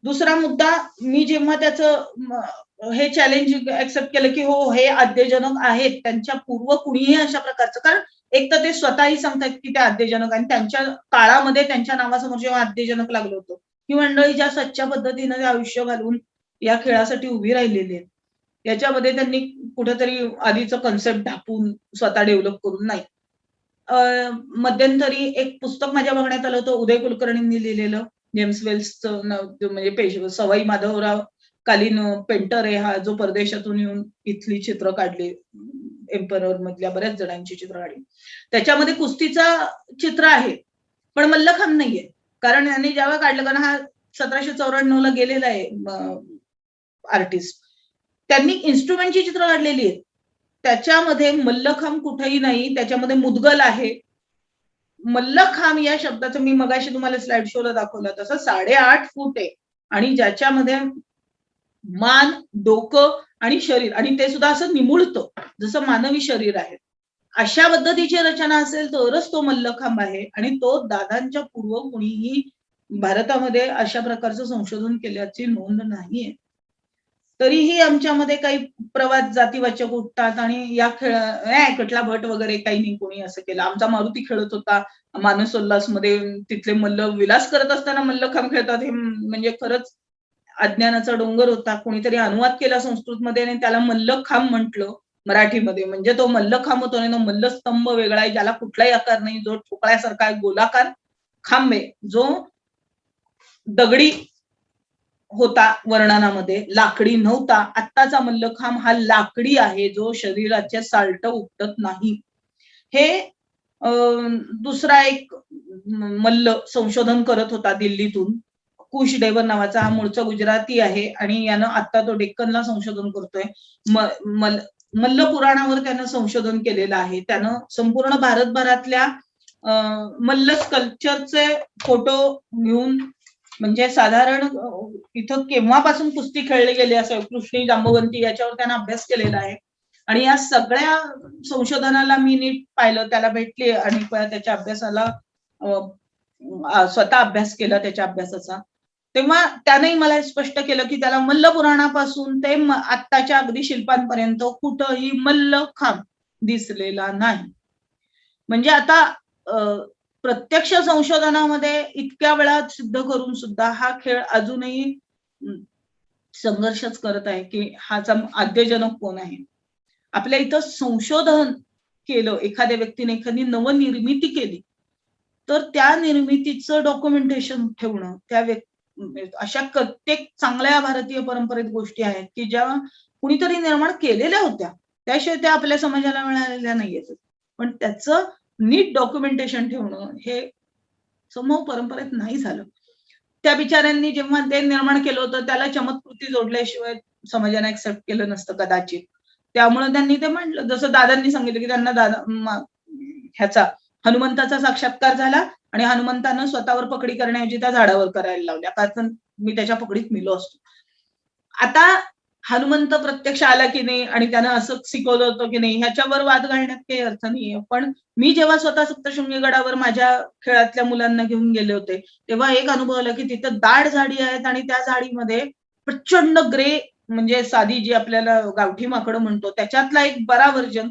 दुसरा मुद्दा, मी जेव्हा त्याचं हे चॅलेंज ऍक्सेप्ट केलं की हो हे आद्यजनक आहेत, त्यांच्या पूर्व कुणीही अशा प्रकारचं, कारण एक तर ते स्वतःही सांगतात की ते आद्यजनक, आणि त्यांच्या काळामध्ये त्यांच्या नावासमोर जेव्हा आद्यजनक लागलं होतं, ही मंडळी ज्या सच्च्या पद्धतीनं ते आयुष्य घालून या खेळासाठी उभी राहिलेली आहेत, याच्यामध्ये त्यांनी कुठेतरी आधीचं कन्सेप्ट ढापून स्वतः डेव्हलप करून नाही. मध्यंतरी एक पुस्तक माझ्या बघण्यात आलं होतं उदय कुलकर्णींनी लिहिलेलं, जेम्स वेल्सचं म्हणजे सवाई माधवराव कालीन पेंटर आहे हा, जो परदेशातून येऊन इथली चित्र काढली, एम्परर मधल्या बऱ्याच जणांची चित्र काढली. त्याच्यामध्ये कुस्तीचा चित्र आहे पण मल्लखांब नाहीये, कारण यांनी जेव्हा काढलं, कारण हा 1794 ला गेलेला आहे आर्टिस्ट, त्यांनी इन्स्ट्रुमेंटची चित्र काढलेली आहेत, त्याच्यामध्ये मल्लखांब कुठेही नाही. त्याच्यामध्ये मुदगल आहे. मल्लखांब या शब्दाचं मी मगाशी तुम्हाला स्लाइड शोला दाखवलं तसं 8.5 फूट आहे, आणि ज्याच्यामध्ये मान, डोकं आणि शरीर, आणि ते सुद्धा असं निमुळतं जसं मानवी शरीर आहे, अशा पद्धतीची रचना असेल तरच तो मल्लखांब आहे. आणि तो दादांच्या पूर्व कुणीही भारतामध्ये अशा प्रकारचं संशोधन केल्याची नोंद नाहीये. तरीही आमच्यामध्ये काही प्रवाद जातीवाचक उठतात आणि या कटला भट वगैरे काही नाही कोणी असं केलं. आमचा मारुती खेळत होता मानस उल्हासमध्ये, तिथले मल्ल विलास करत असताना मल्लखांब खेळतात, हे म्हणजे खरंच अज्ञानाचा डोंगर होता. कोणीतरी अनुवाद केला संस्कृतमध्ये आणि त्याला मल्लखांब म्हटलं मराठीमध्ये, म्हणजे तो मल्लखांब होतो आणि तो मल्लस्तंभ वेगळा आहे, ज्याला कुठलाही आकार नाही, जो ठोकळ्यासारखा आहे, गोलाकार खांब आहे, जो दगडी होता वर्णनामध्ये, लाकडी नव्हता. आत्ताचा मल्लखांब हा लाकडी आहे, जो शरीराचे साल्ट उपटत नाही. हे दुसरा एक मल्ल संशोधन करत होता दिल्लीतून, कुश डेवर नावाचा, हा मूळचा गुजराती आहे आणि यानं आता तो डेक्कनला संशोधन करतोय. मल्ल पुराणावर त्यानं संशोधन केलेलं आहे. त्यानं संपूर्ण भारतभरातल्या मल्ल स्कल्पचरचे फोटो घेऊन, म्हणजे साधारण इथं केव्हापासून कुस्ती खेळली गेली असं कृष्णी जांबवंती याच्यावर त्यानं अभ्यास केलेला आहे. आणि या सगळ्या संशोधनाला मी नीट पाहिलं, त्याला भेटली आणि त्याच्या अभ्यासाला स्वतः अभ्यास केला त्याच्या अभ्यासाचा, तेव्हा त्यानेही मला स्पष्ट केलं की त्याला मल्ल पुराणापासून ते आत्ताच्या अगदी शिल्पांपर्यंत कुठंही मल्लखांब दिसलेला नाही. म्हणजे आता प्रत्यक्ष संशोधनामध्ये इतक्या वेळा सिद्ध करून सुद्धा हा खेळ अजूनही संघर्षच करत आहे की हाचा आद्यजनक कोण आहे. आपल्या इथं संशोधन केलं, एखाद्या व्यक्तीने एखादी नवनिर्मिती केली, तर त्या निर्मितीचं डॉक्युमेंटेशन ठेवणं, त्या अशा प्रत्येक चांगल्या भारतीय परंपरेत गोष्टी आहेत की ज्या कुणीतरी निर्माण केलेल्या होत्या, त्याशिवाय त्या आपल्या समाजाला मिळालेल्या नाहीयेत, पण त्याचं नीट डॉक्युमेंटेशन ठेवणं हे समूह परंपरेत नाही झालं. त्या बिचाऱ्यांनी जेव्हा ते निर्माण केलं होतं त्याला चमत्कृती जोडल्याशिवाय समाजाने ऍक्सेप्ट केलं नसतं कदाचित. त्यामुळे त्यांनी ते म्हटलं, जसं दादांनी सांगितलं की त्यांना ह्याचा हनुमंताचा साक्षात्कार झाला आणि हनुमंतानं स्वतःवर पकडी करण्याऐवजी त्या झाडावर करायला लावल्या, कारण मी त्याच्या पकडीत मिलो असतो. आता हनुमंत प्रत्यक्ष आला की नाही आणि त्यानं असं शिकवलं होतं की नाही, ह्याच्यावर वाद घालण्यात काही अर्थ नाहीये. पण मी जेव्हा स्वतः सप्तशृंगी गडावर माझ्या खेळातल्या मुलांना घेऊन गेले होते, तेव्हा एक अनुभव आला की तिथं दाट झाडी आहेत आणि त्या झाडीमध्ये प्रचंड ग्रे, म्हणजे साधी जी आपल्याला गावठी माकडं म्हणतो त्याच्यातला एक बरा व्हर्जन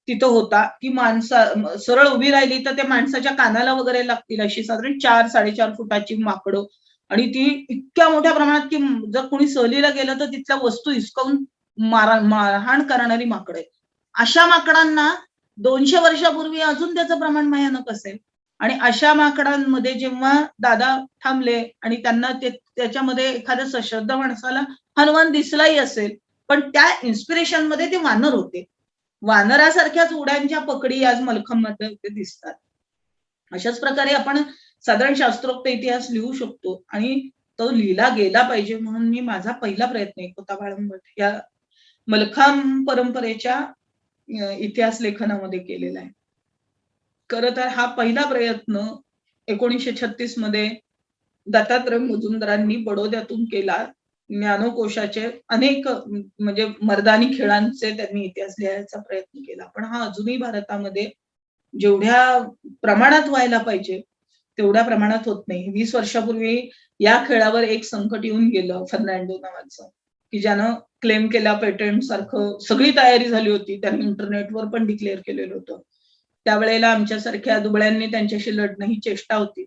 तिथं होता, की माणसा सरळ उभी राहिली तर त्या माणसाच्या कानाला वगैरे लागतील अशी साधारण 4-4.5 फुटाची माकडं, आणि ती इतक्या मोठ्या प्रमाणात की जर कोणी सहलीला गेलं तर तिथल्या वस्तू हिसकावून मारहाण करणारी माकडं आहेत. अशा माकडांना 200 वर्षापूर्वी अजून त्याचं प्रमाण भयानक असेल, आणि अशा माकडांमध्ये जेव्हा दादा थांबले आणि त्यांना त्याच्यामध्ये एखाद्या सश्रद्ध माणसाला हनुमान दिसलाही असेल, पण त्या इन्स्पिरेशन मध्ये ते वानर होते. वानरासारख्याच उड्यांच्या पकडी आज मलखांबमध्ये दिसतात. अशाच प्रकारे आपण साधारण शास्त्रोक्त इतिहास लिहू शकतो आणि तो लिहिला गेला पाहिजे म्हणून मी माझा पहिला प्रयत्न एकोता बाळंबट या मलखांब परंपरेच्या इतिहास लेखनामध्ये केलेला आहे. खरं तर हा पहिला प्रयत्न 1936 मध्ये दत्तात्रय मुजुमदारांनी बडोद्यातून केला. ज्ञानकोशाचे अनेक म्हणजे मर्दानी खेळांचे त्यांनी इतिहास लिहायचा प्रयत्न केला. पण हा अजूनही भारतामध्ये जेवढ्या प्रमाणात व्हायला पाहिजे तेवढ्या प्रमाणात होत नाही. 20 वर्षापूर्वी या खेळावर एक संकट येऊन गेलं फर्नांडो नावाचं, की ज्यानं क्लेम केला पेटंट सारखं सगळी तयारी झाली होती. त्यांनी इंटरनेटवर पण डिक्लेअर केलेलं होतं. त्यावेळेला आमच्यासारख्या दुबळ्यांनी त्यांच्याशी लढणं ही चेष्टा होती.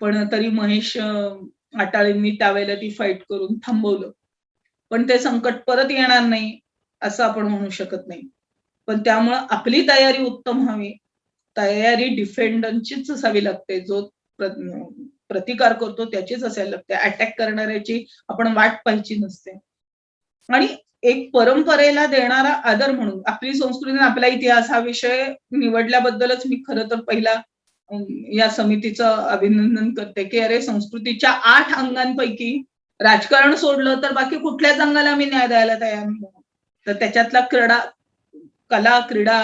पण तरी महेश आटाळेंनी त्यावेळेला ती फाईट करून थांबवलं. पण ते संकट परत येणार नाही असं आपण म्हणू शकत नाही. पण त्यामुळं आपली तयारी उत्तम व्हावी. तयारी डिफेंडरचीच असावी लागते. जो प्रतिकार करतो त्याचीच असायला लागते. अटॅक करणाऱ्याची आपण वाट पाहायची नसते. आणि एक परंपरेला देणारा आदर म्हणून आपली संस्कृती आणि आपला इतिहास हा विषय निवडल्याबद्दलच मी खरं तर पहिला या समितीचं अभिनंदन करते, की अरे संस्कृतीच्या 8 अंगांपैकी राजकारण सोडलं तर बाकी कुठल्याच अंगाला आम्ही न्याय द्यायला तयार नाही. तर त्याच्यातला कला, क्रीडा,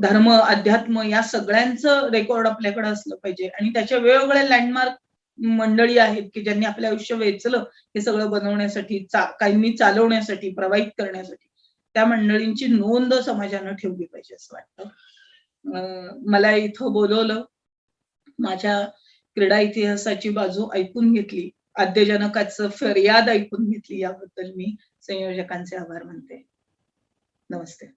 धर्म, अध्यात्म या सगळ्यांचं रेकॉर्ड आपल्याकडे असलं पाहिजे आणि त्याचे वेगवेगळे लँडमार्क मंडळी आहेत, की ज्यांनी आपलं आयुष्य वेचलं हे सगळं बनवण्यासाठी, काहींनी चालवण्यासाठी, प्रवाहित करण्यासाठी. त्या मंडळींची नोंद समाजानं ठेवली पाहिजे असं वाटतं. मला इथं बोलवलं, माझ्या क्रीडा इतिहासाची बाजू ऐकून घेतली, आद्यजनकाचं फरियाद ऐकून घेतली, याबद्दल मी संयोजकांचे आभार मानते. नमस्ते.